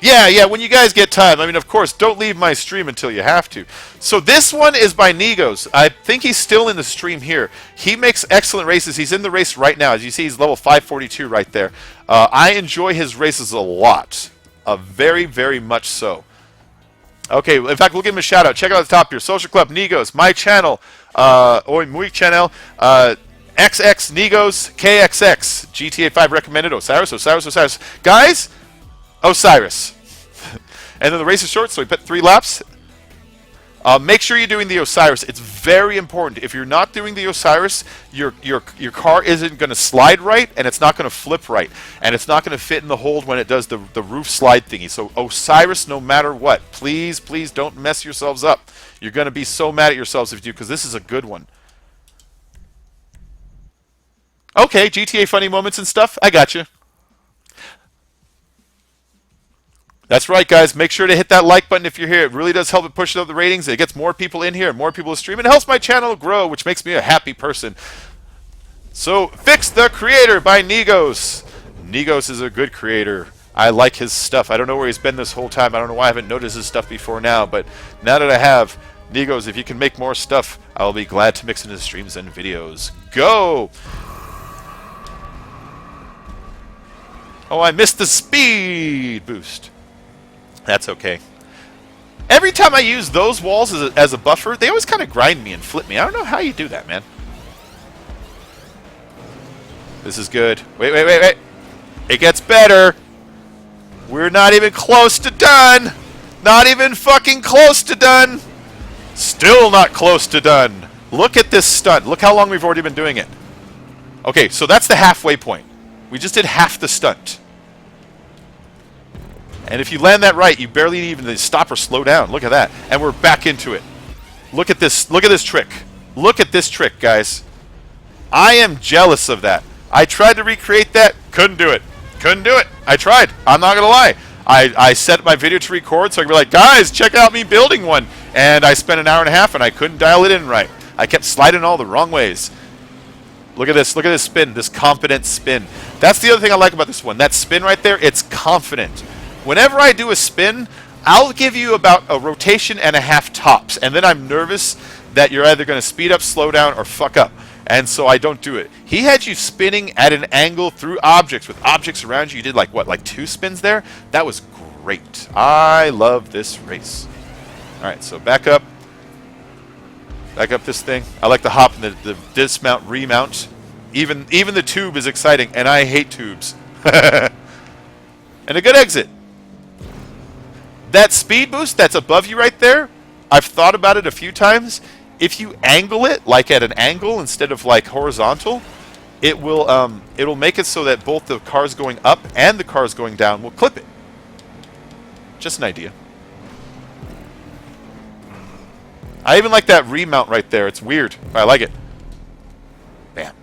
Yeah, when you guys get time. I mean, of course, don't leave my stream until you have to. So this one is by Nigos. I think he's still in the stream here. He makes excellent races. He's in the race right now. As you see, he's level 542 right there. I enjoy his races a lot. Very, very much so. Okay, in fact, we'll give him a shout out. Check out the top here. Social Club, Nigos, my channel, Oi Muy channel, XX Nigos, KXX, GTA 5 recommended, Osiris. Guys, Osiris. And then the race is short, so we put 3 laps. Make sure you're doing the Osiris. It's very important. If you're not doing the Osiris, your car isn't going to slide right, and it's not going to flip right, and it's not going to fit in the hold when it does the roof slide thingy. So Osiris, no matter what, please don't mess yourselves up. You're going to be so mad at yourselves if you do, because this is a good one. Okay, GTA funny moments and stuff. I got you. That's right, guys. Make sure to hit that like button if you're here. It really does help it push up the ratings. It gets more people in here and more people to stream. It helps my channel grow, which makes me a happy person. So, Fix the Creator by Nigos. Nigos is a good creator. I like his stuff. I don't know where he's been this whole time. I don't know why I haven't noticed his stuff before now, but now that I have, Nigos, if you can make more stuff, I'll be glad to mix into streams and videos. Go! Oh, I missed the speed boost. That's okay. Every time I use those walls as a buffer, they always kind of grind me and flip me. I don't know how you do that, man. This is good. Wait. It gets better. We're not even close to done. Not even fucking close to done. Still not close to done. Look at this stunt. Look how long we've already been doing it. Okay, so that's the halfway point. We just did half the stunt. And if you land that right, you barely even need to stop or slow down. Look at that. And we're back into it. Look at this. Look at this trick. Look at this trick, guys. I am jealous of that. I tried to recreate that. Couldn't do it. Couldn't do it. I tried. I'm not going to lie. I set my video to record so I could be like, guys, check out me building one. And I spent an hour and a half and I couldn't dial it in right. I kept sliding all the wrong ways. Look at this. Look at this spin. This confident spin. That's the other thing I like about this one. That spin right there, it's confident. Whenever I do a spin, I'll give you about a rotation and a half tops. And then I'm nervous that you're either going to speed up, slow down, or fuck up. And so I don't do it. He had you spinning at an angle through objects with objects around you. You did like, what, like 2 spins there? That was great. I love this race. All right, so back up. Back up this thing. I like the hop and the dismount, remount. Even the tube is exciting, and I hate tubes. And a good exit. That speed boost that's above you right there, I've thought about it a few times. If you angle it like at an angle instead of like horizontal, it will it'll make it so that both the cars going up and the cars going down will clip it. Just an idea. I even like that remount right there. It's weird. I like it. Bam.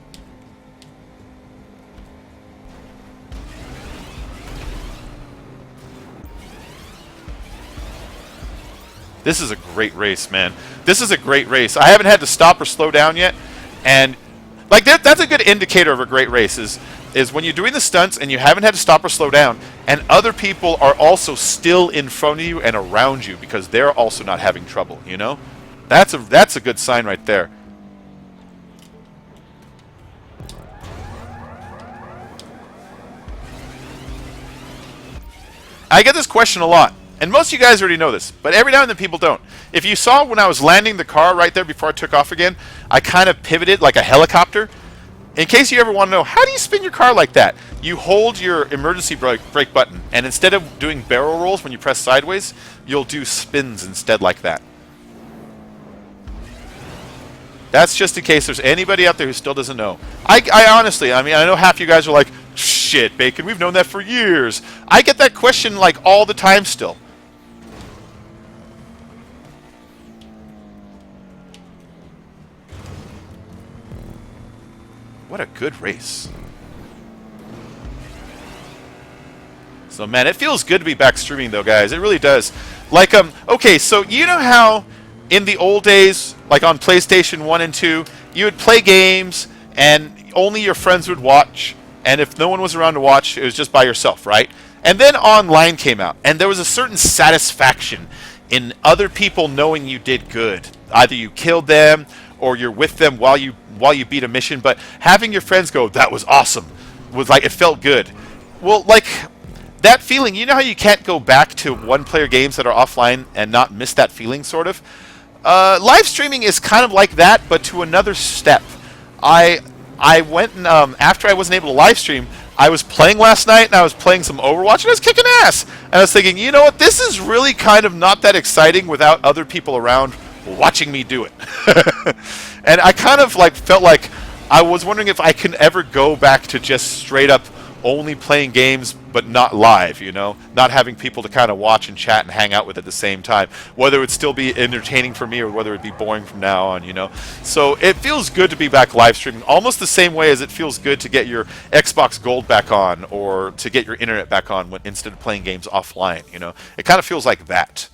This is a great race, man. This is a great race. I haven't had to stop or slow down yet, and like that's a good indicator of a great race is when you're doing the stunts and you haven't had to stop or slow down, and other people are also still in front of you and around you because they're also not having trouble. You know, that's a good sign right there. I get this question a lot. And most of you guys already know this, but every now and then people don't. If you saw when I was landing the car right there before I took off again, I kind of pivoted like a helicopter. In case you ever want to know, how do you spin your car like that? You hold your emergency brake button, and instead of doing barrel rolls when you press sideways, you'll do spins instead like that. That's just in case there's anybody out there who still doesn't know. I honestly, I mean, I know half you guys are like, shit, Bacon, we've known that for years. I get that question like all the time still. What a good race. So, man, it feels good to be back streaming, though, guys. It really does. Like, okay, so you know how in the old days, like on PlayStation 1 and 2, you would play games and only your friends would watch, and if no one was around to watch, it was just by yourself, right? And then online came out, and there was a certain satisfaction in other people knowing you did good. Either you killed them or you're with them while you beat a mission, but having your friends go, that was awesome, was like, it felt good. Well, like, that feeling, you know how you can't go back to one-player games that are offline and not miss that feeling, sort of? Live streaming is kind of like that, but to another step. I went and, after I wasn't able to live stream, I was playing last night, and I was playing some Overwatch, and I was kicking ass. And I was thinking, you know what, this is really kind of not that exciting without other people around watching me do it. And I kind of like felt like I was wondering if I can ever go back to just straight up only playing games but not live, you know, not having people to kind of watch and chat and hang out with at the same time, whether it would still be entertaining for me or whether it'd be boring from now on, you know. So it feels good to be back live streaming, almost the same way as it feels good to get your Xbox Gold back on or to get your internet back on instead of playing games offline, you know. It kind of feels like that.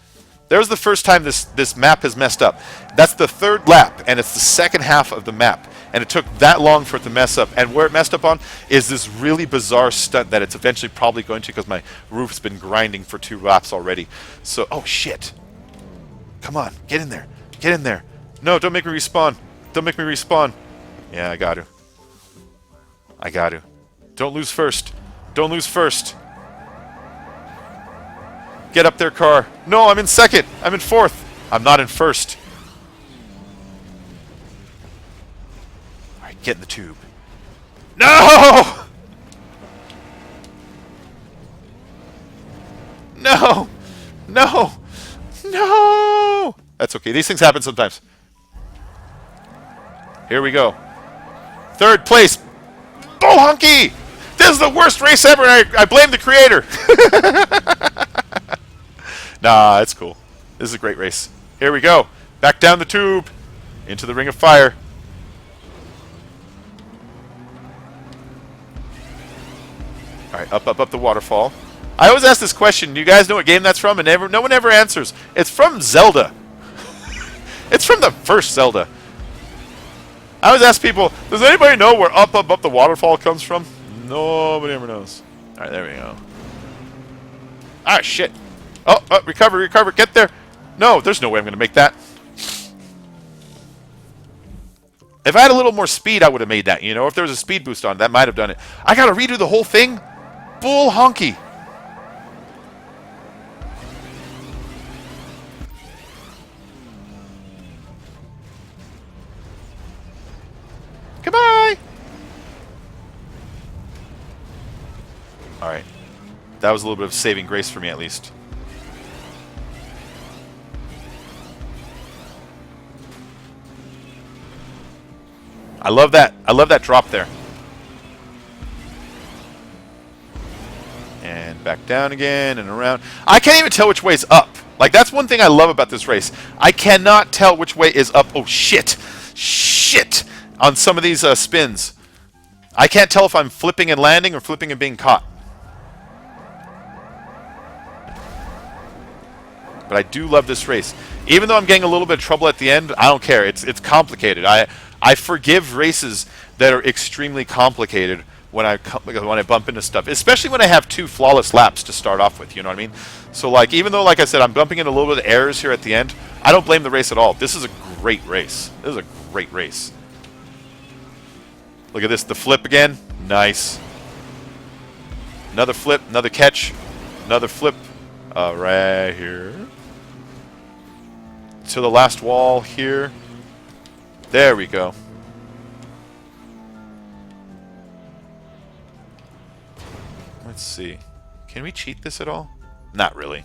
There's the first time this map has messed up. That's the third lap, and it's the second half of the map. And it took that long for it to mess up. And where it messed up on is this really bizarre stunt that it's eventually probably going to, because my roof's been grinding for 2 laps already. So, oh shit. Come on, get in there. Get in there. No, don't make me respawn. Don't make me respawn. Yeah, I got to. I got to. Don't lose first. Don't lose first. Get up there, car. No, I'm in second. I'm in fourth. I'm not in first. All right, get in the tube. No! No! No! No! That's okay. These things happen sometimes. Here we go. Third place. Bull Hunky! This is the worst race ever, and I blame the creator. Nah, it's cool. This is a great race. Here we go. Back down the tube. Into the ring of fire. Alright, up the waterfall. I always ask this question. Do you guys know what game that's from? And no one ever answers. It's from Zelda. It's from the first Zelda. I always ask people, does anybody know where up the waterfall comes from? Nobody ever knows. Alright, there we go. Ah, shit. Oh, recover, get there. No, there's no way I'm going to make that. If I had a little more speed, I would have made that. You know, if there was a speed boost on it, that might have done it. I got to redo the whole thing? Bull honky. Goodbye. All right. That was a little bit of saving grace for me, at least. I love that. I love that drop there. And back down again and around. I can't even tell which way is up. Like, that's one thing I love about this race. I cannot tell which way is up. Oh, shit. Shit. On some of these spins. I can't tell if I'm flipping and landing or flipping and being caught. But I do love this race. Even though I'm getting a little bit of trouble at the end, I don't care. It's complicated. I forgive races that are extremely complicated when I bump into stuff, especially when I have 2 flawless laps to start off with. You know what I mean? So, like, even though, like I said, I'm bumping into a little bit of errors here at the end, I don't blame the race at all. This is a great race. This is a great race. Look at this, the flip again. Nice. Another flip, another catch, another flip. Right here. To the last wall here. There we go. Let's see. Can we cheat this at all? Not really.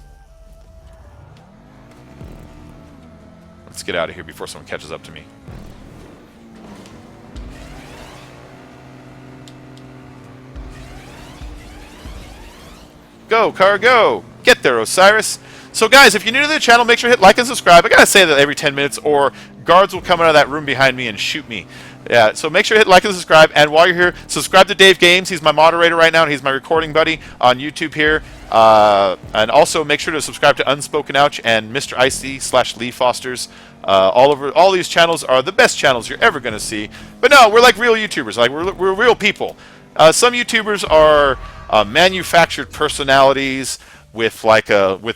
Let's get out of here before someone catches up to me. Go, car, go! Get there, Osiris! So guys, if you're new to the channel, make sure to hit like and subscribe. I gotta say that every 10 minutes, or guards will come out of that room behind me and shoot me. Yeah, so make sure to hit like and subscribe. And while you're here, subscribe to Dave Games. He's my moderator right now, and he's my recording buddy on YouTube here. And also make sure to subscribe to Unspoken Ouch and Mr. Icy / Lee Foster's. All these channels are the best channels you're ever gonna see. But no, we're like real YouTubers. Like we're real people. Some YouTubers are manufactured personalities. With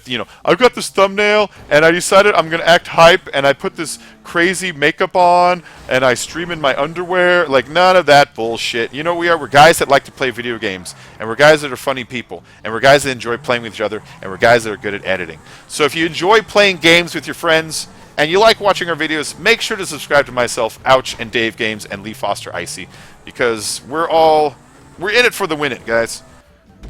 you know, I've got this thumbnail and I decided I'm gonna act hype and I put this crazy makeup on and I stream in my underwear. Like, none of that bullshit. You know what we are? We're guys that like to play video games, and we're guys that are funny people, and we're guys that enjoy playing with each other, and we're guys that are good at editing. So if you enjoy playing games with your friends and you like watching our videos, make sure to subscribe to myself, Ouch, and Dave Games, and Lee Foster Icy, because we're in it for the win it, guys.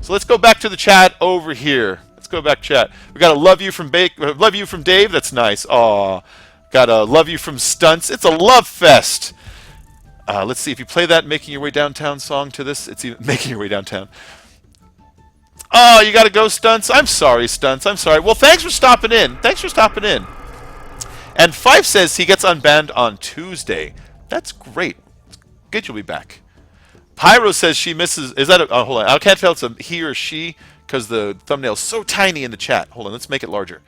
So let's go back to the chat over here. Let's go back chat. We got a love you from Dave. That's nice. Aw. Got a love you from Stunts. It's a love fest. Let's see if you play that Making Your Way Downtown song to this. It's even Making Your Way Downtown. Oh, you got to go, Stunts. I'm sorry, Stunts. I'm sorry. Well, thanks for stopping in. Thanks for stopping in. And Fife says he gets unbanned on Tuesday. That's great. Good, you'll be back. Pyro says she misses. Is that oh, hold on. I can't tell if it's a he or she because the thumbnail's so tiny in the chat. Hold on, let's make it larger.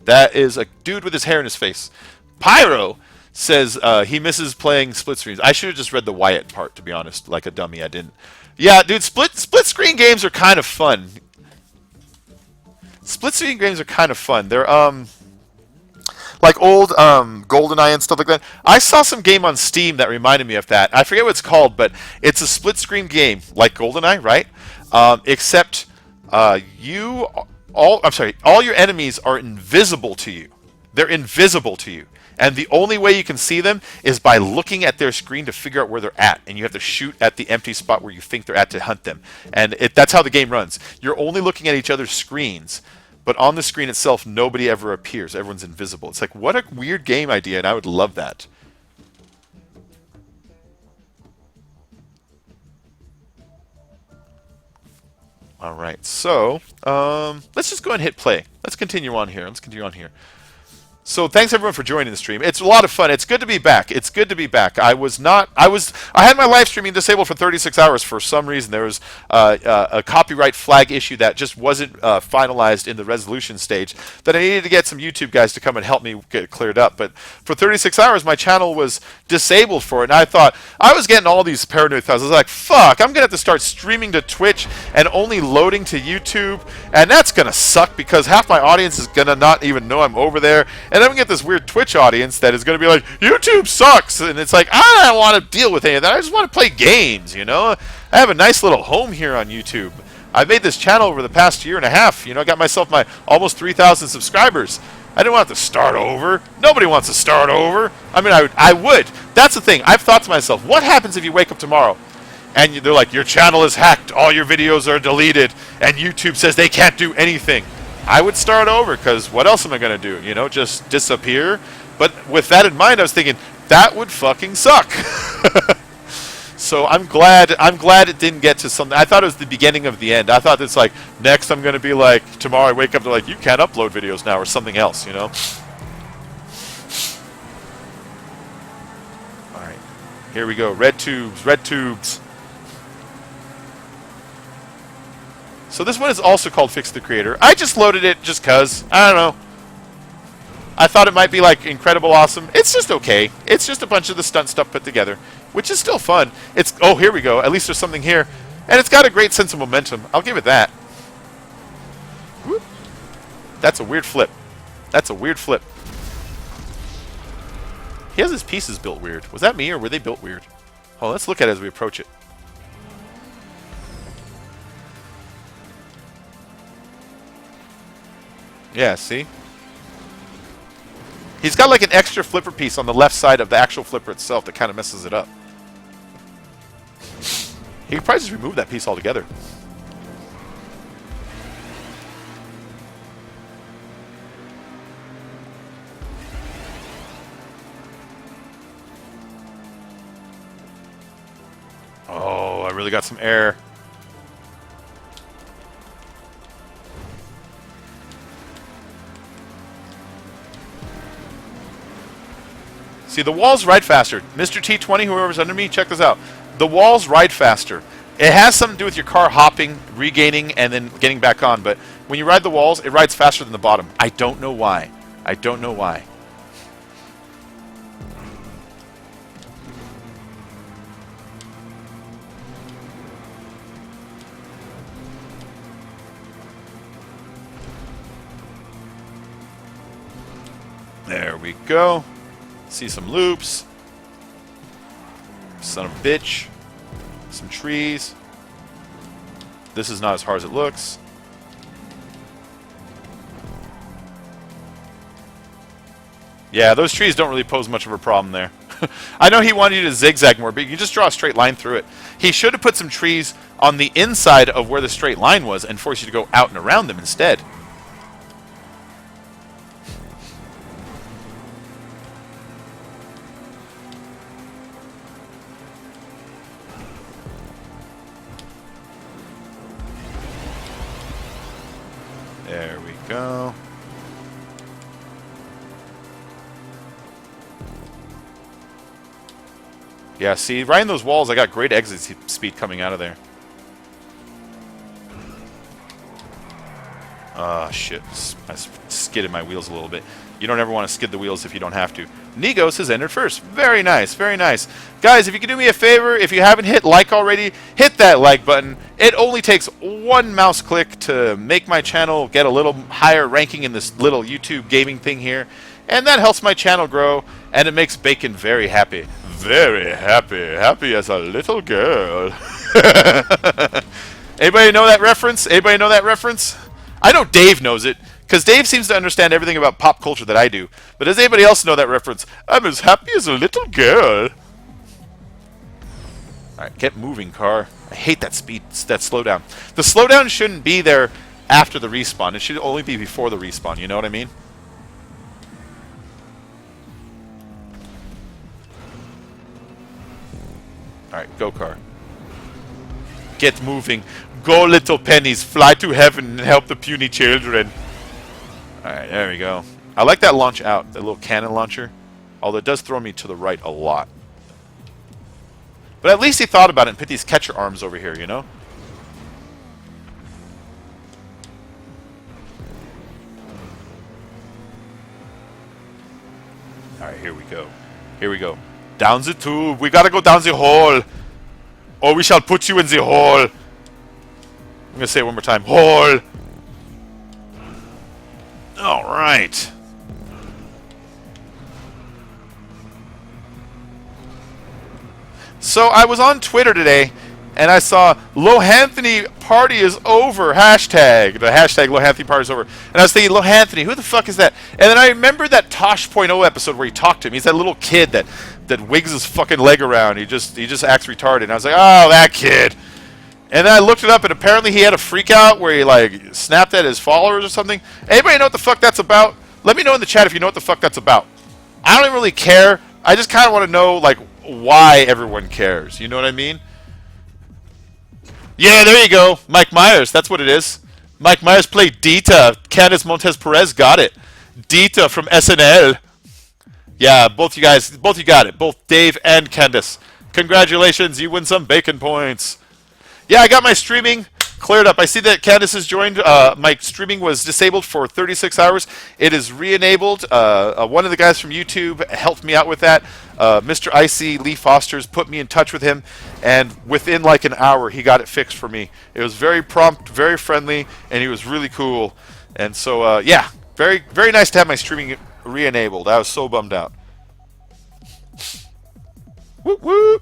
That is a dude with his hair in his face. Pyro says he misses playing split screens. I should have just read the Wyatt part, to be honest. Like a dummy, I didn't. Yeah, dude, split screen games are kind of fun. Split screen games are kind of fun. They're like old GoldenEye and stuff like that. I saw some game on Steam that reminded me of that. I forget what it's called, but it's a split-screen game like GoldenEye, right? Except all your enemies are invisible to you. They're invisible to you. And the only way you can see them is by looking at their screen to figure out where they're at. And you have to shoot at the empty spot where you think they're at to hunt them. And that's how the game runs. You're only looking at each other's screens. but on the screen itself, nobody ever appears. Everyone's invisible. It's like, what a weird game idea, and I would love that. All right, so let's just go ahead and hit play. Let's continue on here. So thanks everyone for joining the stream. It's a lot of fun. It's good to be back. I had my live streaming disabled for 36 hours for some reason. There was a copyright flag issue that just wasn't finalized in the resolution stage that I needed to get some YouTube guys to come and help me get it cleared up. But for 36 hours, my channel was disabled for it. And I thought, I was getting all these paranoid thoughts. I was like, fuck, I'm going to have to start streaming to Twitch and only loading to YouTube. And that's going to suck because half my audience is going to not even know I'm over there. And then we get this weird Twitch audience that is going to be like, YouTube sucks. And it's like, I don't want to deal with any of that. I just want to play games, you know? I have a nice little home here on YouTube. I've made this channel over the past year and a half. You know, I got myself my almost 3,000 subscribers. I didn't want to start over. Nobody wants to start over. I mean, I would. That's the thing. I've thought to myself, what happens if you wake up tomorrow and they're like, your channel is hacked, all your videos are deleted, and YouTube says they can't do anything? I would start over, because what else am I going to do? You know, just disappear? But with that in mind, I was thinking, that would fucking suck. So I'm glad it didn't get to something. I thought it was the beginning of the end. I thought it's like, next I'm going to be like, tomorrow I wake up, they're like, you can't upload videos now, or something else, you know? All right, here we go. Red tubes. So this one is also called Fix the Creator. I just loaded it just because. I don't know. I thought it might be like incredible awesome. It's just okay. It's just a bunch of the stunt stuff put together, which is still fun. It's, oh, here we go. At least there's something here. And it's got a great sense of momentum. I'll give it that. Whoop. That's a weird flip. He has his pieces built weird. Was that me or were they built weird? Oh, let's look at it as we approach it. Yeah, see? He's got like an extra flipper piece on the left side of the actual flipper itself that kind of messes it up. He could probably just remove that piece altogether. Oh, I really got some air. See, the walls ride faster. Mr. T20, whoever's under me, check this out. The walls ride faster. It has something to do with your car hopping, regaining, and then getting back on. But when you ride the walls, it rides faster than the bottom. I don't know why. There we go. See some loops. Son of a bitch. Some trees. This is not as hard as it looks. Yeah, those trees don't really pose much of a problem there. I know he wanted you to zigzag more, but you can just draw a straight line through it. He should have put some trees on the inside of where the straight line was and forced you to go out and around them instead. There we go. Yeah, see, right in those walls, I got great exit speed coming out of there. Ah, shit. I skidded my wheels a little bit. You don't ever want to skid the wheels if you don't have to. Negos has entered first. Very nice, very nice. Guys, if you could do me a favor, if you haven't hit like already, hit that like button. It only takes one mouse click to make my channel get a little higher ranking in this little YouTube gaming thing here. And that helps my channel grow, and it makes Bacon very happy. Very happy. Happy as a little girl. Anybody know that reference? Anybody know that reference? I know Dave knows it, because Dave seems to understand everything about pop culture that I do. But does anybody else know that reference? I'm as happy as a little girl. Alright, get moving, car. I hate that speed, that slowdown. The slowdown shouldn't be there after the respawn. It should only be before the respawn, you know what I mean? Alright, go car. Get moving. Go, little pennies. Fly to heaven and help the puny children. Alright, there we go. I like that launch out, that little cannon launcher. Although it does throw me to the right a lot. But at least he thought about it and put these catcher arms over here, you know? Alright, here we go. Here we go. Down the tube. We gotta go down the hole. Or we shall put you in the hole. I'm gonna say it one more time. Hole. Alright. So I was on Twitter today, and I saw Lohanthony party is over, hashtag. The hashtag Lohanthony party is over. And I was thinking, Lohanthony, who the fuck is that? And then I remember that Tosh.0 episode where he talked to him. He's that little kid that wigs his fucking leg around. He just acts retarded. And I was like, oh, that kid. And then I looked it up, and apparently he had a freak out where he like snapped at his followers or something. Anybody know what the fuck that's about? Let me know in the chat if you know what the fuck that's about. I don't even really care. I just kind of want to know like why everyone cares. You know what I mean? Yeah, there you go. Mike Myers. That's what it is. Mike Myers played Dita. Candice Montez Perez got it. Dita from SNL. Yeah, both you guys, both you got it. Both Dave and Candice. Congratulations, you win some bacon points. Yeah, I got my streaming cleared up. I see that Candice has joined. My streaming was disabled for 36 hours. It is re-enabled. One of the guys from YouTube helped me out with that. Mr. Icy Lee Foster's put me in touch with him, and within like an hour, he got it fixed for me. It was very prompt, very friendly, and he was really cool. And so, yeah, very, very nice to have my streaming re-enabled. I was so bummed out. Whoop whoop.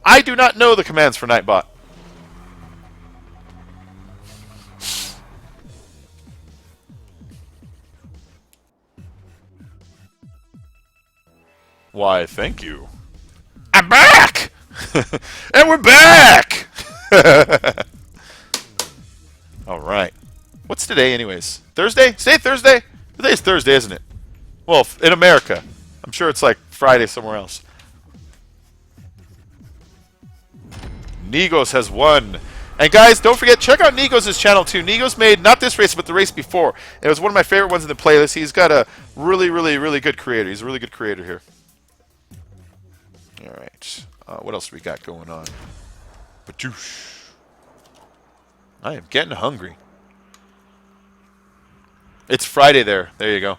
I do not know the commands for Nightbot. Why, thank you. I'm back! And we're back! Alright. What's today, anyways? Thursday? Say Thursday? Today's Thursday, isn't it? Well, in America. I'm sure it's like Friday somewhere else. Negos has won. And guys, don't forget, check out Negos' channel too. Negos made, not this race, but the race before. It was one of my favorite ones in the playlist. He's got a really, really, really good creator. He's a really good creator here. Alright. What else do we got going on? Patoosh. I am getting hungry. It's Friday there. There you go.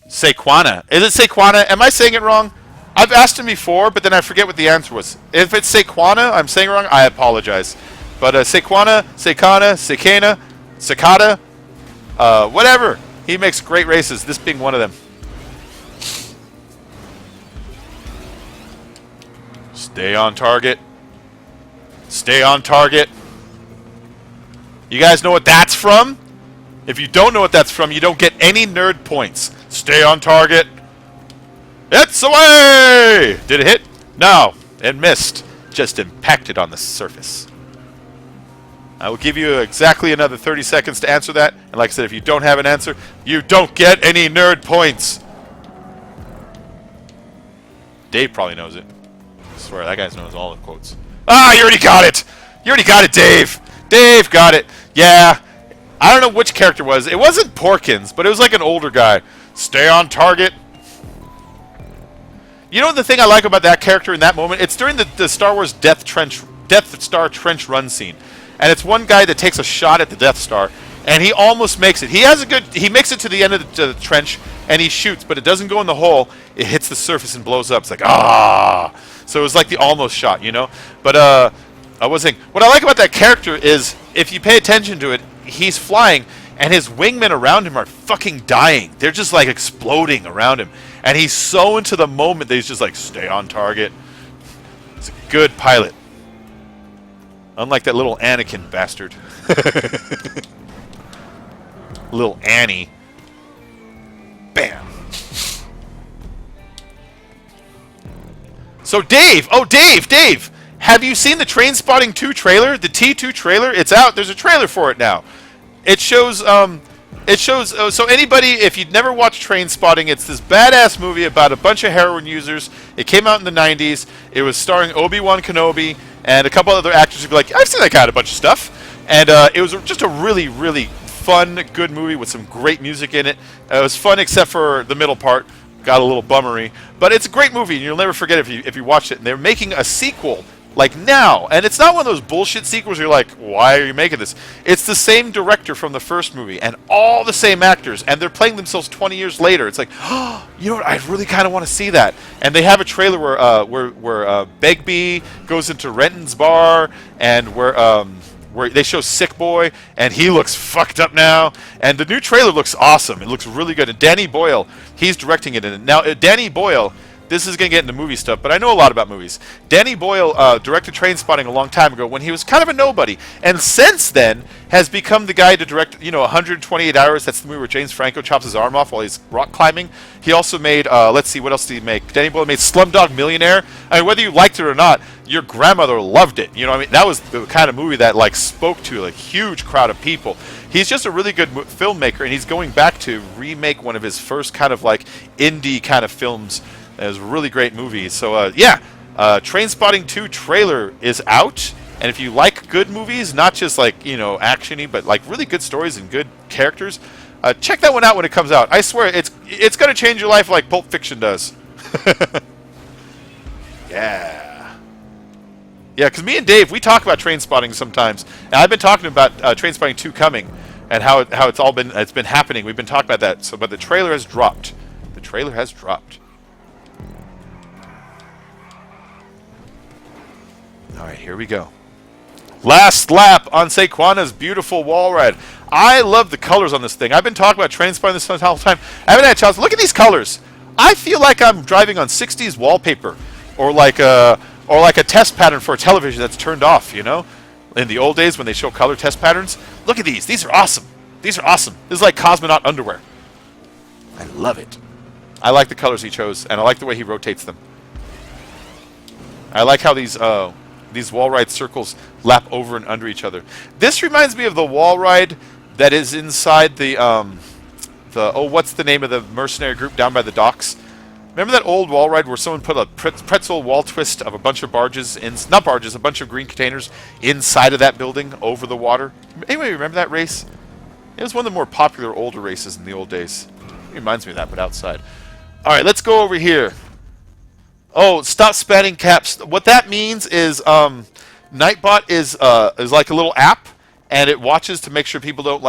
Saquana. Is it Saquana? Am I saying it wrong? I've asked him before, but then I forget what the answer was. If it's Saquana, I'm saying it wrong, I apologize. But Saquana, Sakana, Sakana, Sakata, whatever. He makes great races, this being one of them. Stay on target. Stay on target. You guys know what that's from? If you don't know what that's from, you don't get any nerd points. Stay on target. It's away! Did it hit? No, it missed. Just impacted on the surface. I will give you exactly another 30 seconds to answer that. And like I said, if you don't have an answer, you don't get any nerd points. Dave probably knows it. I swear, that guy knows all the quotes. Ah, you already got it! You already got it, Dave! Dave got it. Yeah. I don't know which character it was. It wasn't Porkins, but it was like an older guy. Stay on target. You know the thing I like about that character in that moment? It's during the Star Wars Death Star trench run scene. And it's one guy that takes a shot at the Death Star, and he almost makes it. He makes it to the end of the trench, and he shoots, but it doesn't go in the hole. It hits the surface and blows up. It's like, ah! So it was like the almost shot, you know? But, I was saying, what I like about that character is, if you pay attention to it, he's flying, and his wingmen around him are fucking dying. They're just like exploding around him. And he's so into the moment that he's just like, stay on target. He's a good pilot. Unlike that little Anakin bastard. Little Annie. Bam. So Dave! Oh, Dave! Have you seen the Trainspotting 2 trailer? The T2 trailer? It's out. There's a trailer for it now. It shows, so anybody, if you'd never watched Trainspotting, it's this badass movie about a bunch of heroin users. It came out in the 90s. It was starring Obi-Wan Kenobi and a couple other actors who'd be like, I've seen that guy in a bunch of stuff. And it was just a really, really fun, good movie with some great music in it. It was fun except for the middle part. Got a little bummery. But it's a great movie, and you'll never forget if you watched it. And they're making a sequel like now, and it's not one of those bullshit sequels where you're like, why are you making this? It's the same director from the first movie, and all the same actors, and they're playing themselves 20 years later. It's like, oh, you know what? I really kind of want to see that. And they have a trailer where Begbie goes into Renton's bar, and where they show Sick Boy, and he looks fucked up now. And the new trailer looks awesome. It looks really good. And Danny Boyle, he's directing it. And now Danny Boyle. This is going to get into movie stuff, but I know a lot about movies. Danny Boyle directed Trainspotting a long time ago when he was kind of a nobody, and since then has become the guy to direct, 128 Hours. That's the movie where James Franco chops his arm off while he's rock climbing. He also made, let's see, what else did he make? Danny Boyle made Slumdog Millionaire. I mean, whether you liked it or not, your grandmother loved it. You know what I mean? That was the kind of movie that like spoke to a huge crowd of people. He's just a really good filmmaker, and he's going back to remake one of his first kind of like indie kind of films. It was a really great movie. So, Trainspotting 2 trailer is out. And if you like good movies, not just like, action-y, but like really good stories and good characters, check that one out when it comes out. I swear, it's going to change your life like Pulp Fiction does. Yeah. Yeah, because me and Dave, we talk about Trainspotting sometimes. And I've been talking about Trainspotting 2 coming and how it's been happening. We've been talking about that. So, but the trailer has dropped. The trailer has dropped. All right, here we go. Last lap on Saquana's beautiful wall ride. I love the colors on this thing. I've been talking about Trainspotting this whole time. I haven't had a chance. Look at these colors. I feel like I'm driving on 60s wallpaper, or like a test pattern for a television that's turned off. In the old days when they show color test patterns. Look at these. These are awesome. These are awesome. This is like cosmonaut underwear. I love it. I like the colors he chose, and I like the way he rotates them. I like how these wall ride circles lap over and under each other. This reminds me of the wall ride that is inside what's the name of the mercenary group down by the docks? Remember that old wall ride where someone put a pretzel wall twist of a bunch of a bunch of green containers inside of that building over the water? Anybody remember that race? It was one of the more popular older races in the old days. It reminds me of that, but outside. All right, let's go over here. Oh, stop spamming caps. What that means is Nightbot is like a little app, and it watches to make sure people don't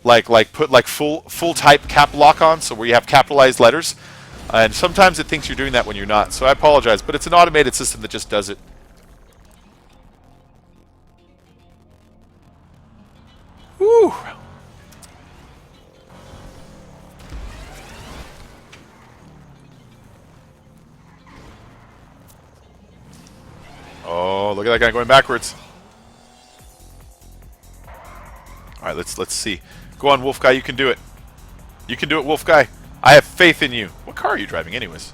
like put like full type cap lock on, so where you have capitalized letters. And sometimes it thinks you're doing that when you're not. So I apologize, but it's an automated system that just does it. Whew. Oh, look at that guy going backwards. All right, let's see. Go on, Wolf Guy, you can do it. You can do it, Wolf Guy. I have faith in you. What car are you driving, anyways?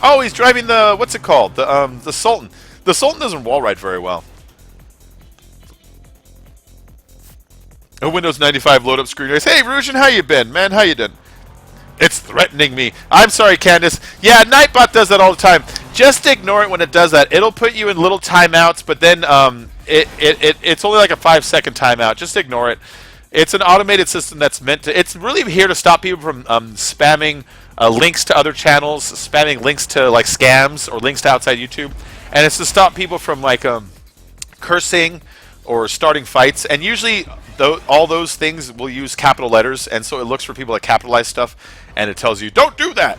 Oh, he's driving the, what's it called? The Sultan. The Sultan doesn't wall ride very well. A Windows 95 load up screen. Hey, Rusian, how you been, man? How you doing? It's threatening me. I'm sorry, Candace. Yeah, Nightbot does that all the time. Just ignore it when it does that. It'll put you in little timeouts, but then it's only like a 5-second timeout. Just ignore it. It's an automated system that's meant to... It's really here to stop people from spamming links to other channels, spamming links to like scams or links to outside YouTube. And it's to stop people from like cursing or starting fights. And usually all those things will use capital letters, and so it looks for people that capitalize stuff, and it tells you, don't do that.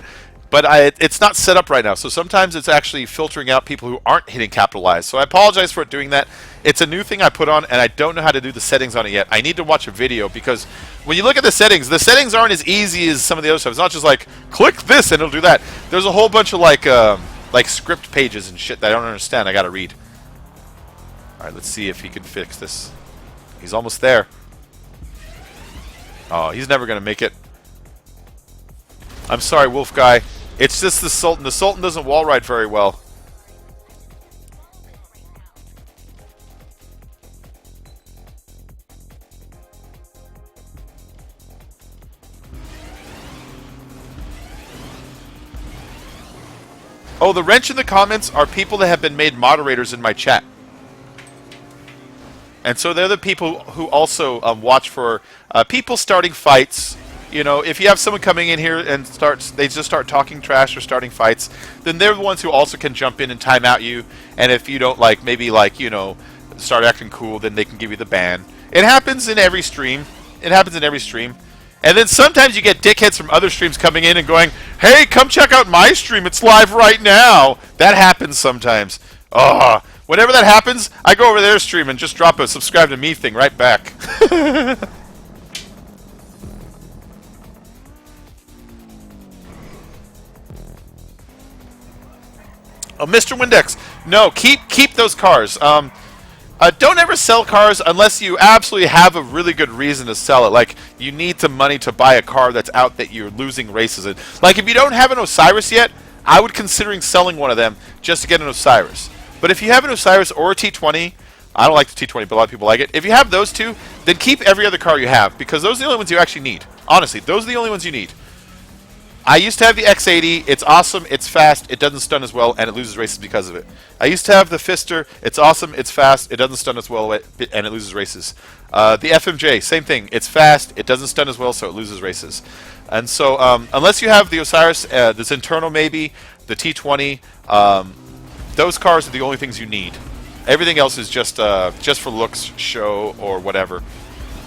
But it's not set up right now, so sometimes it's actually filtering out people who aren't hitting capitalize. So I apologize for doing that. It's a new thing I put on, and I don't know how to do the settings on it yet. I need to watch a video, because when you look at the settings aren't as easy as some of the other stuff. It's not just like, click this and it'll do that. There's a whole bunch of like script pages and shit that I don't understand. I gotta read. Alright, let's see if he can fix this. He's almost there. Oh, he's never gonna make it. I'm sorry, Wolf Guy. It's just the Sultan. The Sultan doesn't wall ride very well. Oh, the wrench in the comments are people that have been made moderators in my chat. And so they're the people who also watch for people starting fights. You know, if you have someone coming in here and they just start talking trash or starting fights, then they're the ones who also can jump in and time out you. And if you don't start acting cool, then they can give you the ban. It happens in every stream. It happens in every stream. And then sometimes you get dickheads from other streams coming in and going, hey, come check out my stream. It's live right now. That happens sometimes. Whenever that happens, I go over their stream and just drop a subscribe to me thing right back. Oh, Mr. Windex, no, keep those cars. Don't ever sell cars unless you absolutely have a really good reason to sell it. Like, you need the money to buy a car that's out that you're losing races in. Like, if you don't have an Osiris yet, I would considering selling one of them just to get an Osiris. But if you have an Osiris or a T20, I don't like the T20, but a lot of people like it. If you have those two, then keep every other car you have, because those are the only ones you actually need. Honestly, those are the only ones you need. I used to have the X80. It's awesome. It's fast. It doesn't stun as well, and it loses races because of it. I used to have the Fister. It's awesome. It's fast. It doesn't stun as well, and it loses races. The FMJ, same thing. It's fast. It doesn't stun as well, so it loses races. And so, unless you have the Osiris, this internal maybe, the T20, those cars are the only things you need. Everything else is just for looks, show, or whatever.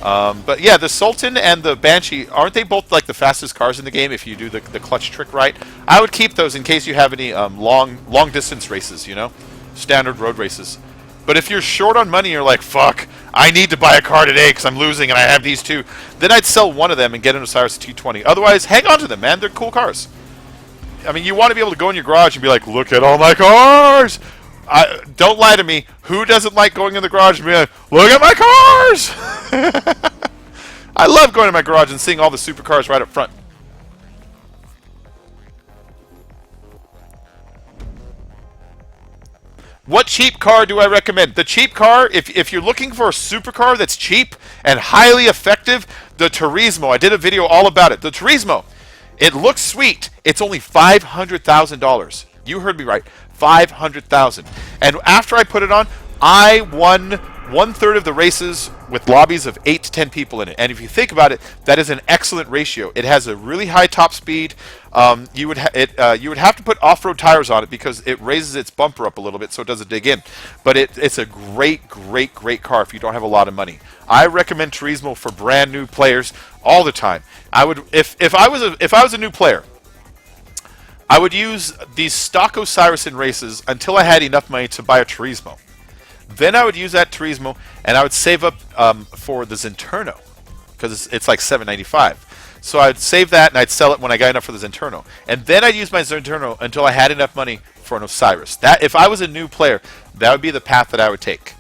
But yeah, the Sultan and the Banshee, aren't they both like the fastest cars in the game if you do the clutch trick right? I would keep those in case you have any long distance races, you know? Standard road races. But if you're short on money, you're like, fuck, I need to buy a car today because I'm losing and I have these two, then I'd sell one of them and get an Osiris T20. Otherwise, hang on to them, man. They're cool cars. I mean, you want to be able to go in your garage and be like, look at all my cars! Don't lie to me. Who doesn't like going in the garage and be like, look at my cars? I love going to my garage and seeing all the supercars right up front. What cheap car do I recommend? The cheap car, if you're looking for a supercar that's cheap and highly effective, the Turismo. I did a video all about it. The Turismo. It looks sweet. It's only $500,000. You heard me right. $500,000. And after I put it on, I won 1/3 of the races with lobbies of 8 to 10 people in it. And if you think about it, that is an excellent ratio. It has a really high top speed. You would have to put off-road tires on it because it raises its bumper up a little bit so it doesn't dig in. But it's a great car if you don't have a lot of money. I recommend Turismo for brand new players all the time. I would if I was a new player, I would use these stock Osiris in races until I had enough money to buy a Turismo. Then I would use that Turismo and I would save up for the Zenturno because it's like $7.95. So I'd save that and I'd sell it when I got enough for the Zenturno. And then I'd use my Zenturno until I had enough money for an Osiris. That, if I was a new player, that would be the path that I would take.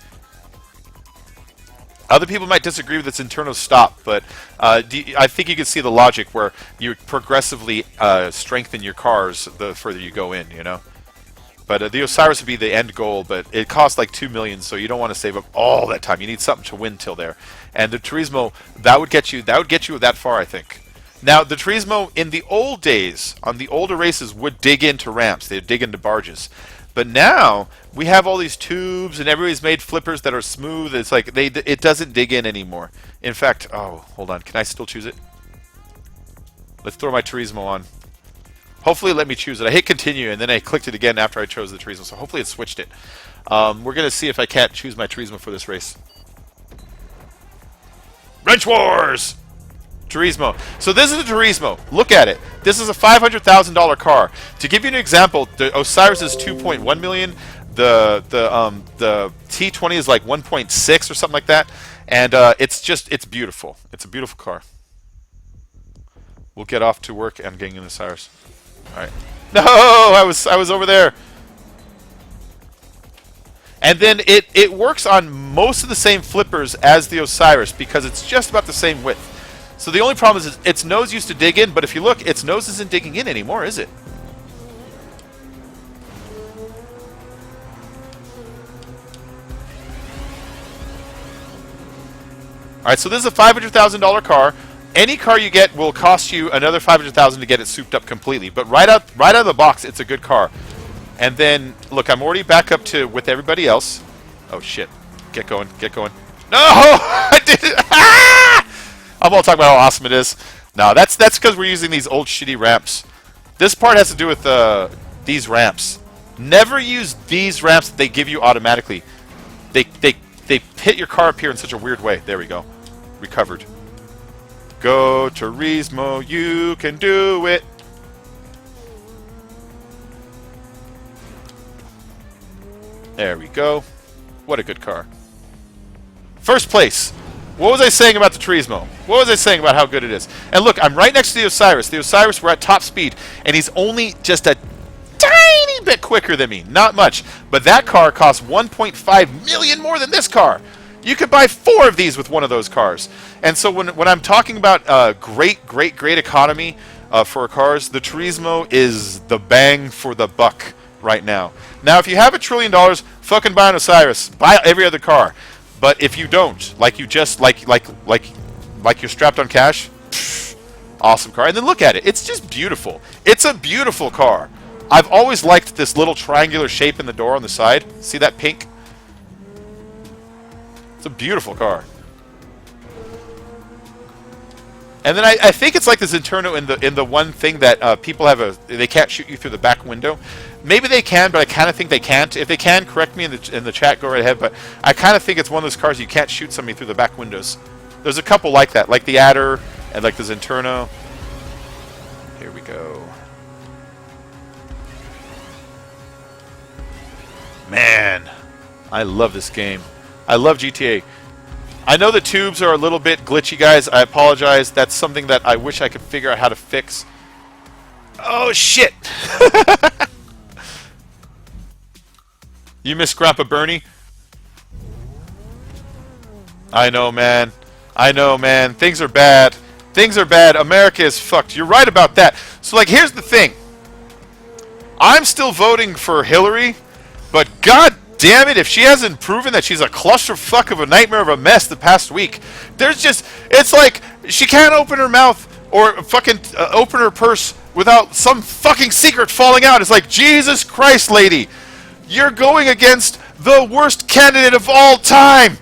Other people might disagree with its internal stop, but I think you can see the logic where you progressively strengthen your cars the further you go in, you know. But the Osiris would be the end goal, but it costs like $2 million, so you don't want to save up all that time. You need something to win till there. And the Turismo, that would get you that far, I think. Now, the Turismo in the old days, on the older races, would dig into ramps. They'd dig into barges. But now we have all these tubes, and everybody's made flippers that are smooth. It's like it doesn't dig in anymore. In fact, oh, hold on. Can I still choose it? Let's throw my Turismo on. Hopefully, let me choose it. I hit continue, and then I clicked it again after I chose the Turismo. So hopefully, it switched it. We're gonna see if I can't choose my Turismo for this race. Wrench Wars! Turismo. So this is a Turismo. Look at it. This is a $500,000 car. To give you an example, the Osiris is 2.1 million. The T20 is like 1.6 or something like that. And it's beautiful. It's a beautiful car. We'll get off to work. I'm getting an Osiris. All right. No, I was over there. And then it works on most of the same flippers as the Osiris because it's just about the same width. So the only problem is its nose used to dig in, but if you look, its nose isn't digging in anymore, is it? Alright, so this is a $500,000 car. Any car you get will cost you another $500,000 to get it souped up completely. But right out of the box, it's a good car. And then, look, I'm already back up to with everybody else. Oh, shit. Get going, get going. No! I did it! Ah! I'm all talking about how awesome it is. No, that's because we're using these old shitty ramps. This part has to do with these ramps. Never use these ramps that they give you automatically. They hit your car up here in such a weird way. There we go. Recovered. Go Turismo, you can do it. There we go. What a good car. First place. What was I saying about the Turismo? What was I saying about how good it is? And look, I'm right next to the Osiris. The Osiris, we're at top speed, and he's only just a tiny bit quicker than me. Not much. But that car costs 1.5 million more than this car. You could buy 4 of these with one of those cars. And so when I'm talking about great economy for cars, the Turismo is the bang for the buck right now. Now, if you have $1 trillion, fucking buy an Osiris. Buy every other car. But if you don't, like you're strapped on cash, pff, awesome car. And then look at it. It's just beautiful. It's a beautiful car. I've always liked this little triangular shape in the door on the side. See that pink? It's a beautiful car. And then I think it's like the Zenturno in the one thing that people have they can't shoot you through the back window. Maybe they can, but I kind of think they can't. If they can, correct me in the chat. Go right ahead. But I kind of think it's one of those cars you can't shoot somebody through the back windows. There's a couple like that, like the Adder and like the Zenturno. Here we go. Man, I love this game. I love GTA. I know the tubes are a little bit glitchy, guys. I apologize. That's something that I wish I could figure out how to fix. Oh, shit! You miss Grandpa Bernie? I know, man. I know, man. Things are bad. Things are bad. America is fucked. You're right about that. So, like, here's the thing. I'm still voting for Hillary, but God damn it, if she hasn't proven that she's a clusterfuck of a nightmare of a mess the past week, there's just, it's like, she can't open her mouth or fucking open her purse without some fucking secret falling out. It's like, Jesus Christ, lady, you're going against the worst candidate of all time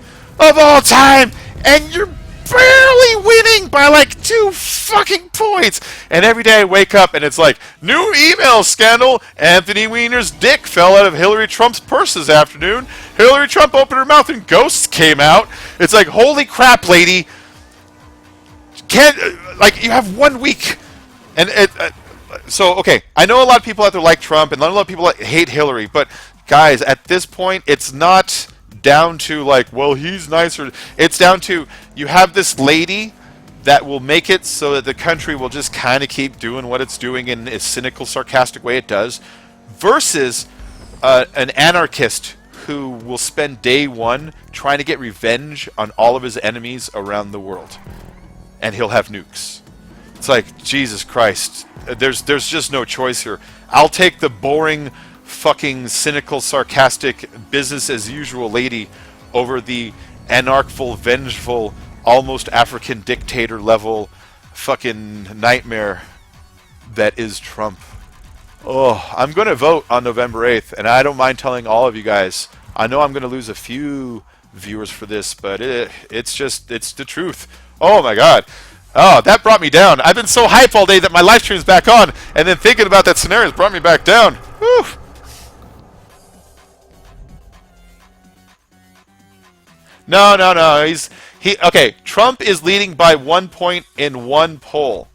and you're barely winning by like 2 fucking points. And every day I wake up and it's like, new email scandal. Anthony Weiner's dick fell out of Hillary Trump's purse this afternoon. Hillary Trump opened her mouth and ghosts came out. It's like, holy crap, lady. Can't, like, you have 1 week. And so, okay, I know a lot of people out there like Trump and a lot of people hate Hillary, but guys, at this point, it's not down to like, well, he's nicer. It's down to you have this lady that will make it so that the country will just kind of keep doing what it's doing in a cynical, sarcastic way it does, versus an anarchist who will spend day one trying to get revenge on all of his enemies around the world, and he'll have nukes. It's like, Jesus Christ, there's just no choice here. I'll take the boring, fucking cynical, sarcastic, business as usual lady over the anarchful, vengeful, almost African dictator level fucking nightmare that is Trump. Oh, I'm going to vote on November 8th, and I don't mind telling all of you guys, I know I'm going to lose a few viewers for this, but it's the truth. Oh my God. Oh, that brought me down. I've been so hype all day that my live stream's back on, and then thinking about that scenario has brought me back down. Whew. No. Okay, Trump is leading by 1 point in one poll.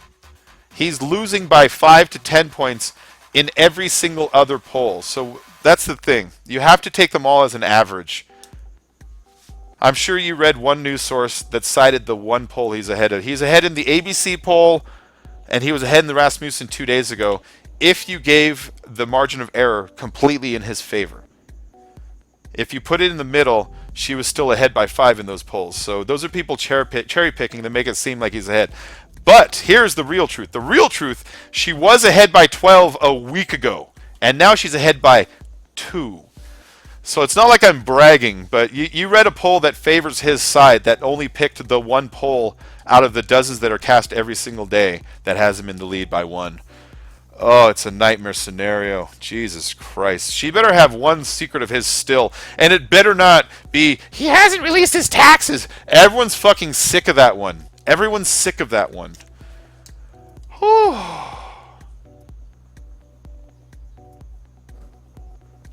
He's losing by 5 to 10 points in every single other poll. So that's the thing. You have to take them all as an average. I'm sure you read one news source that cited the one poll he's ahead of. He's ahead in the ABC poll, and he was ahead in the Rasmussen 2 days ago, if you gave the margin of error completely in his favor. If you put it in the middle, she was still ahead by 5 in those polls. So those are people cherry picking to make it seem like he's ahead. But here's the real truth. The real truth, she was ahead by 12 a week ago, and now she's ahead by 2. So it's not like I'm bragging, but you read a poll that favors his side that only picked the one poll out of the dozens that are cast every single day that has him in the lead by 1. Oh, it's a nightmare scenario. Jesus Christ. She better have one secret of his still, and it better not be, he hasn't released his taxes. Everyone's fucking sick of that one. Everyone's sick of that one. Whew.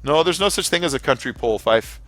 No, there's no such thing as a country poll, Fife.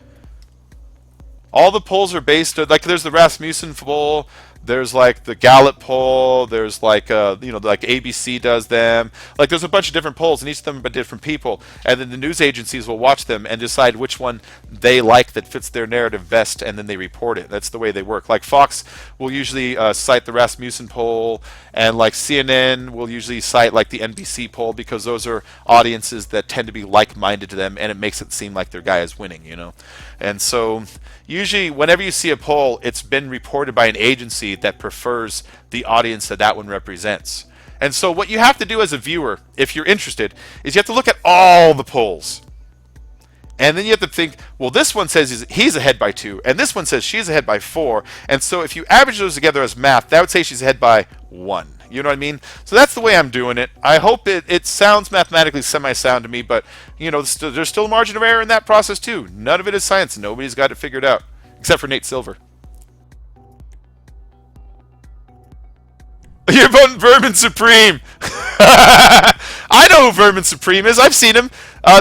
All the polls are based, like there's the Rasmussen poll, there's like the Gallup poll, there's like, like ABC does them. Like there's a bunch of different polls, and each of them are by different people. And then the news agencies will watch them and decide which one they like that fits their narrative best, and then they report it. That's the way they work. Like Fox will usually cite the Rasmussen poll, and like CNN will usually cite like the NBC poll, because those are audiences that tend to be like-minded to them, and it makes it seem like their guy is winning, you know. And so usually whenever you see a poll, it's been reported by an agency that prefers the audience that one represents. And so what you have to do as a viewer, if you're interested, is you have to look at all the polls. And then you have to think, well, this one says he's ahead by 2, and this one says she's ahead by 4. And so if you average those together as math, that would say she's ahead by 1. You know what I mean? So that's the way I'm doing it. I hope it sounds mathematically semi-sound to me, but there's still a margin of error in that process too. None of it is science. Nobody's got it figured out, except for Nate Silver. You're voting Vermin Supreme. I know who Vermin Supreme is. I've seen him.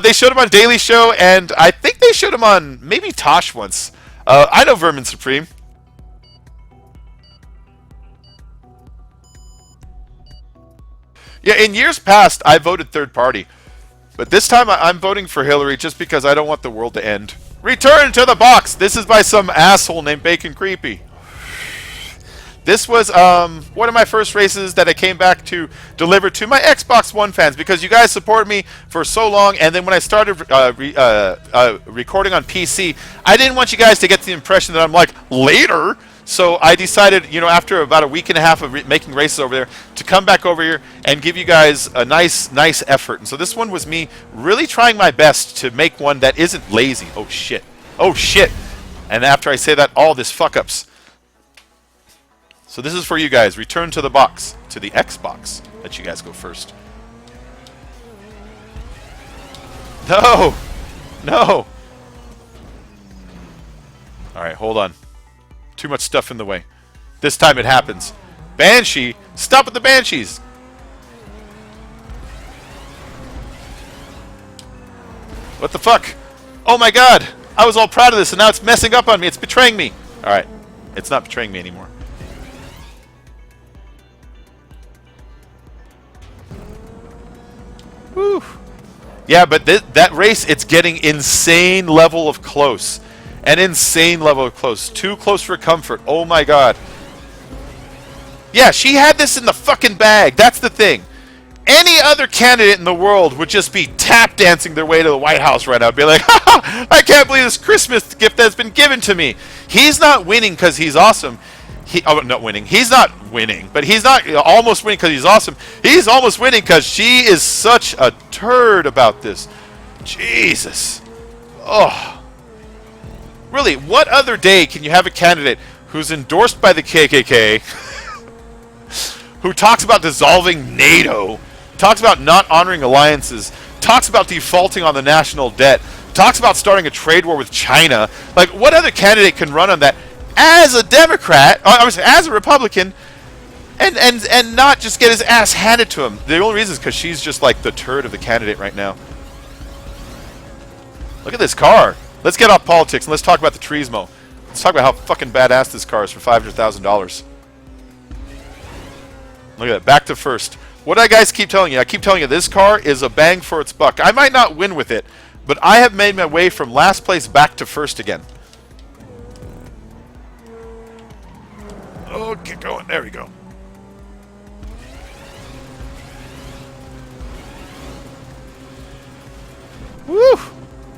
They showed him on Daily Show, and I think they showed him on maybe Tosh once. I know Vermin Supreme. Yeah, in years past, I voted third party. But this time, I'm voting for Hillary just because I don't want the world to end. Return to the box! This is by some asshole named Bacon Creepy. This was one of my first races that I came back to deliver to my Xbox One fans, because you guys support me for so long, and then when I started recording on PC, I didn't want you guys to get the impression that I'm like, later. So I decided, after about a week and a half of making races over there, to come back over here and give you guys a nice effort. And so this one was me really trying my best to make one that isn't lazy. Oh shit. Oh shit. And after I say that, all this fuck-ups. So this is for you guys. Return to the box. To the Xbox. Let you guys go first. No! No! Alright, hold on. Too much stuff in the way. This time it happens. Banshee! Stop with the Banshees! What the fuck? Oh my god! I was all proud of this and now it's messing up on me. It's betraying me. Alright. It's not betraying me anymore. Whew. Yeah, but that race, it's getting insane level of close. An insane level of close. Too close for comfort. Oh my god. Yeah, she had this in the fucking bag. That's the thing. Any other candidate in the world would just be tap dancing their way to the White House right now. Be like, ha, I can't believe this Christmas gift that's been given to me. He's not winning because he's awesome. Not winning. He's not winning, but he's not almost winning because he's awesome. He's almost winning because she is such a turd about this. Jesus. Oh. Really, what other day can you have a candidate who's endorsed by the KKK, who talks about dissolving NATO, talks about not honoring alliances, talks about defaulting on the national debt, talks about starting a trade war with China? Like, what other candidate can run on that as a Democrat, as a Republican, and not just get his ass handed to him? The only reason is because she's just like the turd of the candidate right now. Look at this car. Let's get off politics and let's talk about the Turismo. Let's talk about how fucking badass this car is for $500,000. Look at that. Back to first. What do I guys keep telling you? I keep telling you this car is a bang for its buck. I might not win with it, but I have made my way from last place back to first again. Oh, get going. There we go. Woo!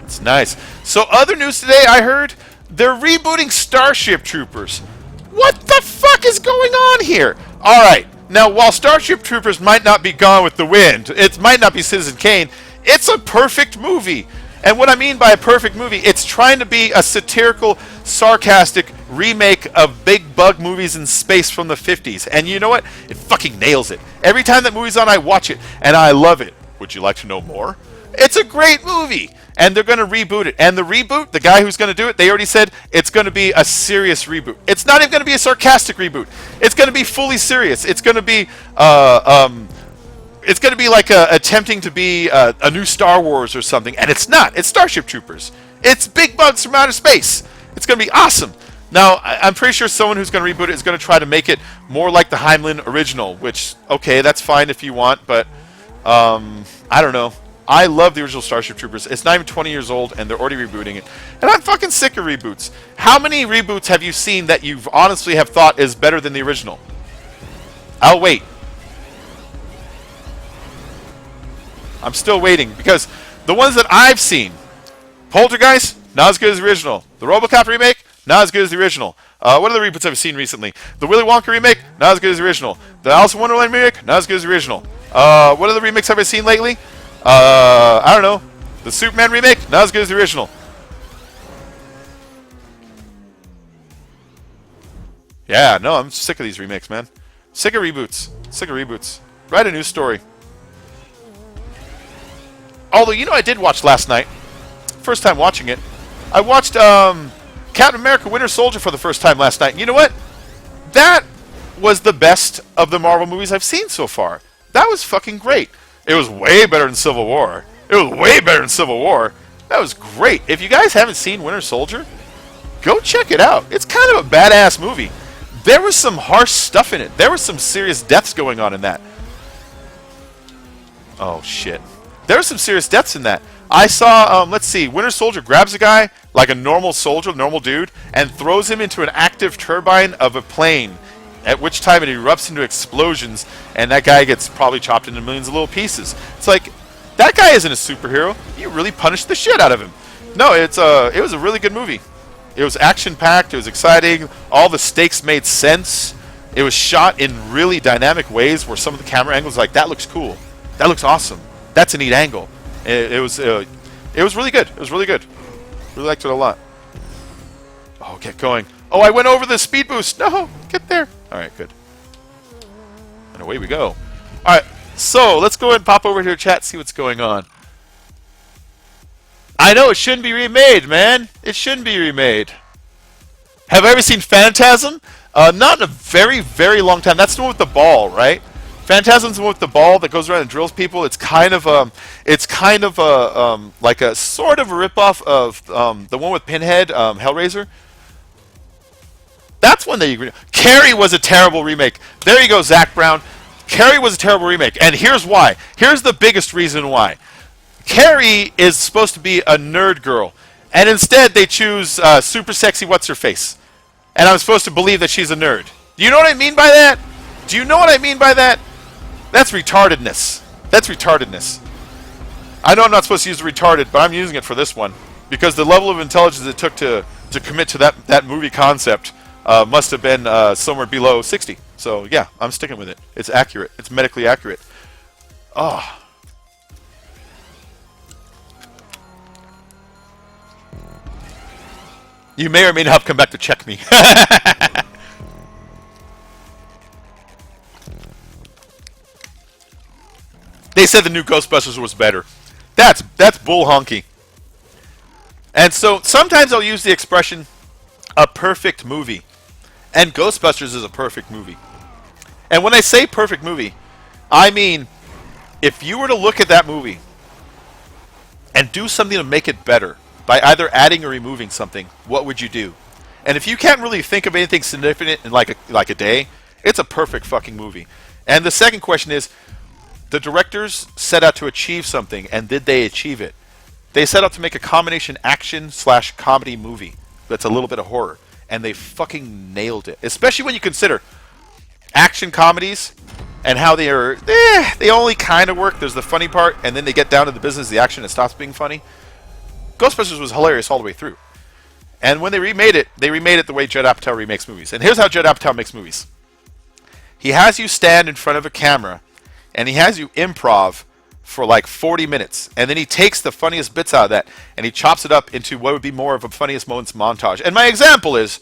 It's nice. So other news today, I heard they're rebooting Starship Troopers. What the fuck is going on here? Alright, now while Starship Troopers might not be Gone with the Wind, it might not be Citizen Kane, it's a perfect movie. And what I mean by a perfect movie, it's trying to be a satirical, sarcastic remake of big bug movies in space from the 50s. And you know what? It fucking nails it. Every time that movie's on, I watch it, and I love it. Would you like to know more? It's a great movie! And they're going to reboot it. And the reboot, the guy who's going to do it, they already said it's going to be a serious reboot. It's not even going to be a sarcastic reboot. It's going to be fully serious. It's going to be like attempting to be a new Star Wars or something. And it's not. It's Starship Troopers. It's big bugs from outer space. It's going to be awesome. Now, I'm pretty sure someone who's going to reboot it is going to try to make it more like the Heimlin original, which, okay, that's fine if you want, but I don't know. I love the original Starship Troopers. It's not even 20 years old, and they're already rebooting it. And I'm fucking sick of reboots. How many reboots have you seen that you honestly have thought is better than the original? I'll wait. I'm still waiting, because the ones that I've seen, Poltergeist, not as good as the original. The RoboCop remake, not as good as the original. What other reboots have I seen recently? The Willy Wonka remake, not as good as the original. The Alice in Wonderland remake, not as good as the original. What other remakes have I seen lately? I don't know. The Superman remake, not as good as the original. Yeah, no, I'm sick of these remakes, man. Sick of reboots. Sick of reboots. Write a new story. Although, you know, I did watch last night. First time watching it. I watched Captain America Winter Soldier for the first time last night. And you know what? That was the best of the Marvel movies I've seen so far. That was fucking great. It was way better than Civil War. It was way better than Civil War. That was great. If you guys haven't seen Winter Soldier, go check it out. It's kind of a badass movie. There was some harsh stuff in it. There was some serious deaths going on in that. Oh, shit. There were some serious deaths in that. I saw, let's see, Winter Soldier grabs a guy, like a normal soldier, normal dude, and throws him into an active turbine of a plane. At which time it erupts into explosions, and that guy gets probably chopped into millions of little pieces. It's like, that guy isn't a superhero. You really punished the shit out of him. No, it was a really good movie. It was action-packed. It was exciting. All the stakes made sense. It was shot in really dynamic ways where some of the camera angles, like, that looks cool. That looks awesome. That's a neat angle. It was really good. It was really good. Really liked it a lot. Oh, get going. Oh, I went over the speed boost. No, get there. All right, good. And away we go. All right, so let's go ahead and pop over here to chat, see what's going on. I know it shouldn't be remade, man. It shouldn't be remade. Have I ever seen Phantasm? Not in a very, very long time. That's the one with the ball, right? Phantasm's the one with the ball that goes around and drills people. It's kind of like a sort of a ripoff of the one with Pinhead, Hellraiser. That's one that you agree. Carrie was a terrible remake. There you go, Zach Brown. Carrie was a terrible remake, and here's why. Here's the biggest reason why. Carrie is supposed to be a nerd girl, and instead they choose super sexy what's her face, and I'm supposed to believe that she's a nerd. Do you know what I mean by that? Do you know what I mean by that? That's retardedness. That's retardedness. I know I'm not supposed to use retarded, but I'm using it for this one because the level of intelligence it took to commit to that movie concept must have been somewhere below 60. So yeah, I'm sticking with it. It's accurate. It's medically accurate. Oh. You may or may not come back to check me. They said the new Ghostbusters was better. That's bull honky. And so sometimes I'll use the expression a perfect movie. And Ghostbusters is a perfect movie. And when I say perfect movie, I mean if you were to look at that movie and do something to make it better by either adding or removing something, what would you do? And if you can't really think of anything significant in like a day, it's a perfect fucking movie. And the second question is, the directors set out to achieve something, and did they achieve it? They set out to make a combination action/comedy movie that's a little bit of horror, and they fucking nailed it. Especially when you consider action comedies and how they are, they only kind of work. There's the funny part, and then they get down to the business of the action and it stops being funny. Ghostbusters was hilarious all the way through. And when they remade it the way Judd Apatow remakes movies. And here's how Judd Apatow makes movies. He has you stand in front of a camera, and he has you improv for like 40 minutes. And then he takes the funniest bits out of that, and he chops it up into what would be more of a funniest moments montage. And my example is,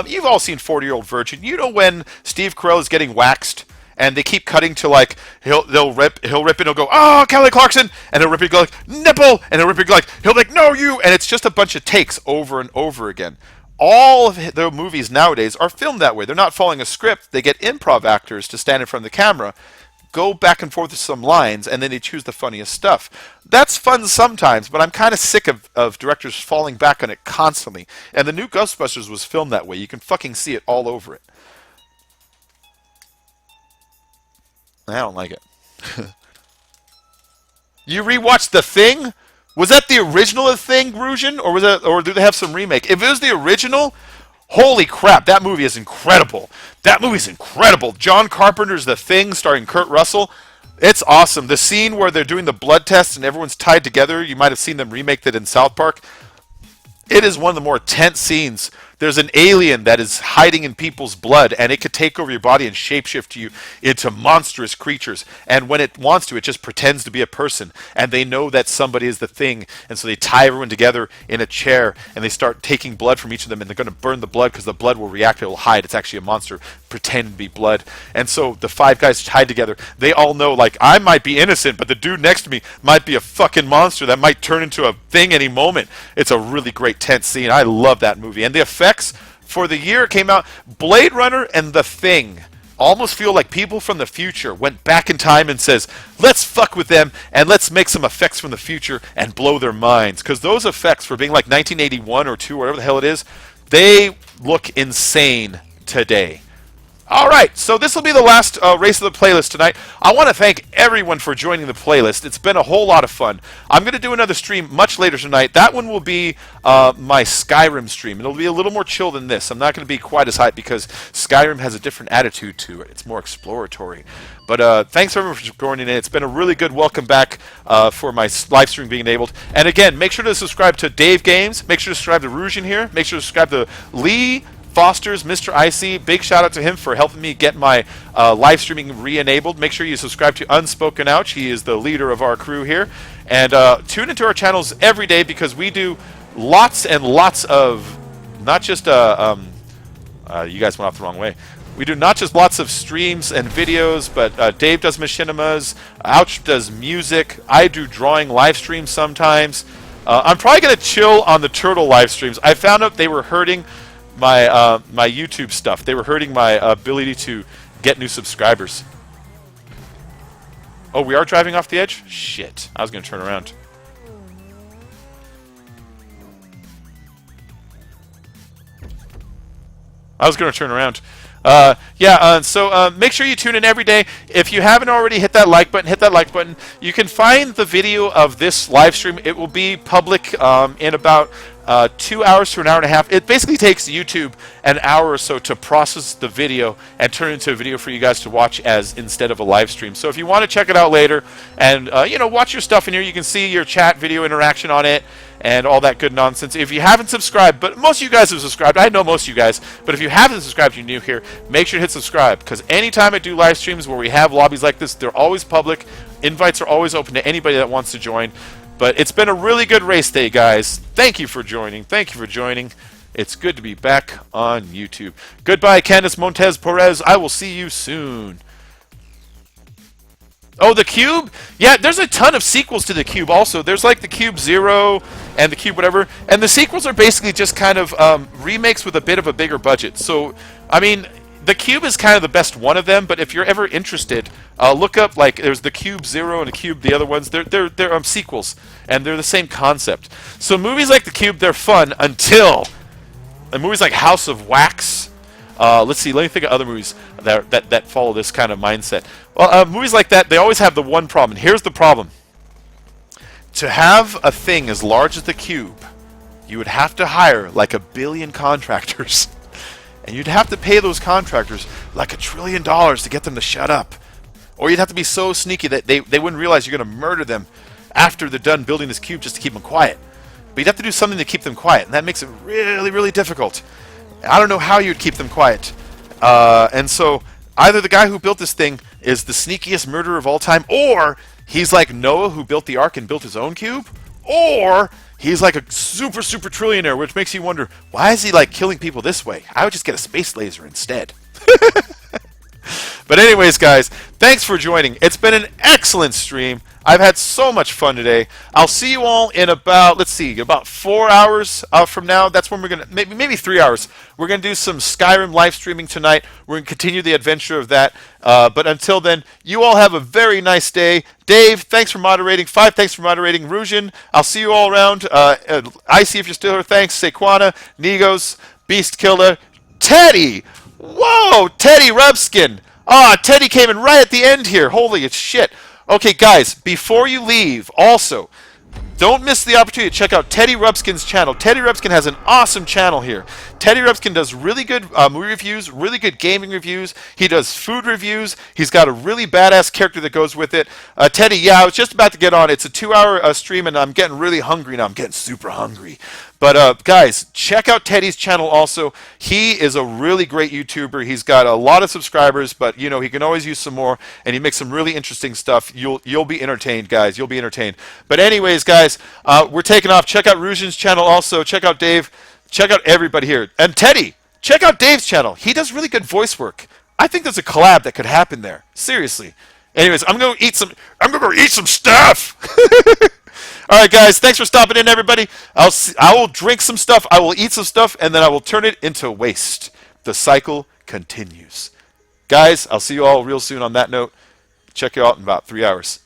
you've all seen 40-Year-Old Virgin. You know when Steve Carell is getting waxed, and they keep cutting to like he'll rip and he'll go, oh, Kelly Clarkson, and he'll rip and go like nipple, and he'll rip and go like he'll be like no you, and it's just a bunch of takes over and over again. All of the movies nowadays are filmed that way. They're not following a script. They get improv actors to stand in front of the camera, go back and forth with some lines, and then they choose the funniest stuff. That's fun sometimes, but I'm kind of sick of directors falling back on it constantly. And the new Ghostbusters was filmed that way. You can fucking see it all over it. I don't like it. You rewatched The Thing? Was that the original The Thing, Rusian? Or do they have some remake? If it was the original, holy crap, that movie is incredible. That movie's incredible. John Carpenter's The Thing starring Kurt Russell. It's awesome. The scene where they're doing the blood tests and everyone's tied together, you might have seen them remake that in South Park. It is one of the more tense scenes. There's an alien that is hiding in people's blood, and it could take over your body and shapeshift you into monstrous creatures. And when it wants to, it just pretends to be a person. And they know that somebody is the thing, and so they tie everyone together in a chair, and they start taking blood from each of them, and they're going to burn the blood because the blood will react. It will hide. It's actually a monster, pretend to be blood. And so the five guys tied together, they all know, like, I might be innocent, but the dude next to me might be a fucking monster that might turn into a thing any moment. It's a really great tense scene. I love that movie. And the effects for the year it came out, Blade Runner and The Thing almost feel like people from the future went back in time and says, let's fuck with them and let's make some effects from the future and blow their minds. Because those effects, for being like 1981 or 2, whatever the hell it is, they look insane today. All right, so this will be the last race of the playlist tonight. I want to thank everyone for joining the playlist. It's been a whole lot of fun. I'm going to do another stream much later tonight. That one will be my Skyrim stream. It'll be a little more chill than this. I'm not going to be quite as hyped because Skyrim has a different attitude to it. It's more exploratory. But thanks everyone for joining in. It's been a really good welcome back for my live stream being enabled. And again, make sure to subscribe to Dave Games. Make sure to subscribe to Rusian here. Make sure to subscribe to Lee Foster's Mr. Icy. Big shout out to him for helping me get my live streaming re-enabled. Make sure you subscribe to Unspoken Ouch. He is the leader of our crew here. And tune into our channels every day because we do lots and lots of, not just, you guys went off the wrong way. We do not just lots of streams and videos, but Dave does machinimas, Ouch does music, I do drawing live streams sometimes. I'm probably going to chill on the turtle live streams. I found out they were hurting my YouTube stuff. They were hurting my ability to get new subscribers. Oh, we are driving off the edge? Shit. I was going to turn around. I was going to turn around. So make sure you tune in every day. If you haven't already, hit that like button. Hit that like button. You can find the video of this live stream. It will be public in about 2 hours to an hour and a half. It basically takes YouTube an hour or so to process the video and turn it into a video for you guys to watch as instead of a live stream. So if you want to check it out later and watch your stuff in here, you can see your chat video interaction on it and all that good nonsense. If you haven't subscribed, but most of you guys have subscribed, I know most of you guys, but if you haven't subscribed, you're new here, make sure to hit subscribe, because anytime I do live streams where we have lobbies like this, they're always public. Invites are always open to anybody that wants to join. But it's been a really good race day, guys. Thank you for joining. Thank you for joining. It's good to be back on YouTube. Goodbye, Candice Montez Perez. I will see you soon. Oh, the Cube? Yeah, there's a ton of sequels to the Cube also. There's like the Cube Zero and the Cube whatever. And the sequels are basically just kind of remakes with a bit of a bigger budget. So, I mean, the Cube is kind of the best one of them, but if you're ever interested, look up, like, there's the Cube Zero and the Cube, the other ones. They're sequels, and they're the same concept. So movies like the Cube, they're fun until movies like House of Wax. Let's see, let me think of other movies that follow this kind of mindset. Well, movies like that, they always have the one problem. And here's the problem. To have a thing as large as the Cube, you would have to hire like 1 billion contractors. And you'd have to pay those contractors like $1 trillion to get them to shut up. Or you'd have to be so sneaky that they wouldn't realize you're going to murder them after they're done building this cube just to keep them quiet. But you'd have to do something to keep them quiet, and that makes it really, really difficult. I don't know how you'd keep them quiet. And so either the guy who built this thing is the sneakiest murderer of all time, or he's like Noah who built the ark and built his own cube, or he's like a super, super trillionaire, which makes you wonder, why is he like killing people this way? I would just get a space laser instead. But anyways, guys, thanks for joining. It's been an excellent stream. I've had so much fun today. I'll see you all in about, let's see, about 4 hours from now. That's when we're going to, maybe 3 hours. We're going to do some Skyrim live streaming tonight. We're going to continue the adventure of that. But until then, you all have a very nice day. Dave, thanks for moderating. Five, thanks for moderating. Rujin, I'll see you all around. Icy, if you're still here, thanks. Sequana, Negos, Beast Killer, Teddy. Whoa, Teddy Rubskin. Ah, Teddy came in right at the end here. Holy shit. Okay, guys, before you leave, also, don't miss the opportunity to check out Teddy Rubskin's channel. Teddy Rubskin has an awesome channel here. Teddy Rubskin does really good movie reviews, really good gaming reviews. He does food reviews. He's got a really badass character that goes with it. Teddy, yeah, I was just about to get on. It's a 2-hour stream, and I'm getting really hungry now. I'm getting super hungry. But guys, check out Teddy's channel also. He is a really great YouTuber. He's got a lot of subscribers, but you know, he can always use some more, and he makes some really interesting stuff. You'll be entertained, guys. You'll be entertained. But anyways, guys, we're taking off. Check out Rujin's channel also. Check out Dave. Check out everybody here. And Teddy, check out Dave's channel. He does really good voice work. I think there's a collab that could happen there. Seriously. Anyways, I'm gonna eat some stuff. All right, guys. Thanks for stopping in, everybody. I will drink some stuff. I will eat some stuff, and then I will turn it into waste. The cycle continues. Guys, I'll see you all real soon on that note. Check you out in about 3 hours.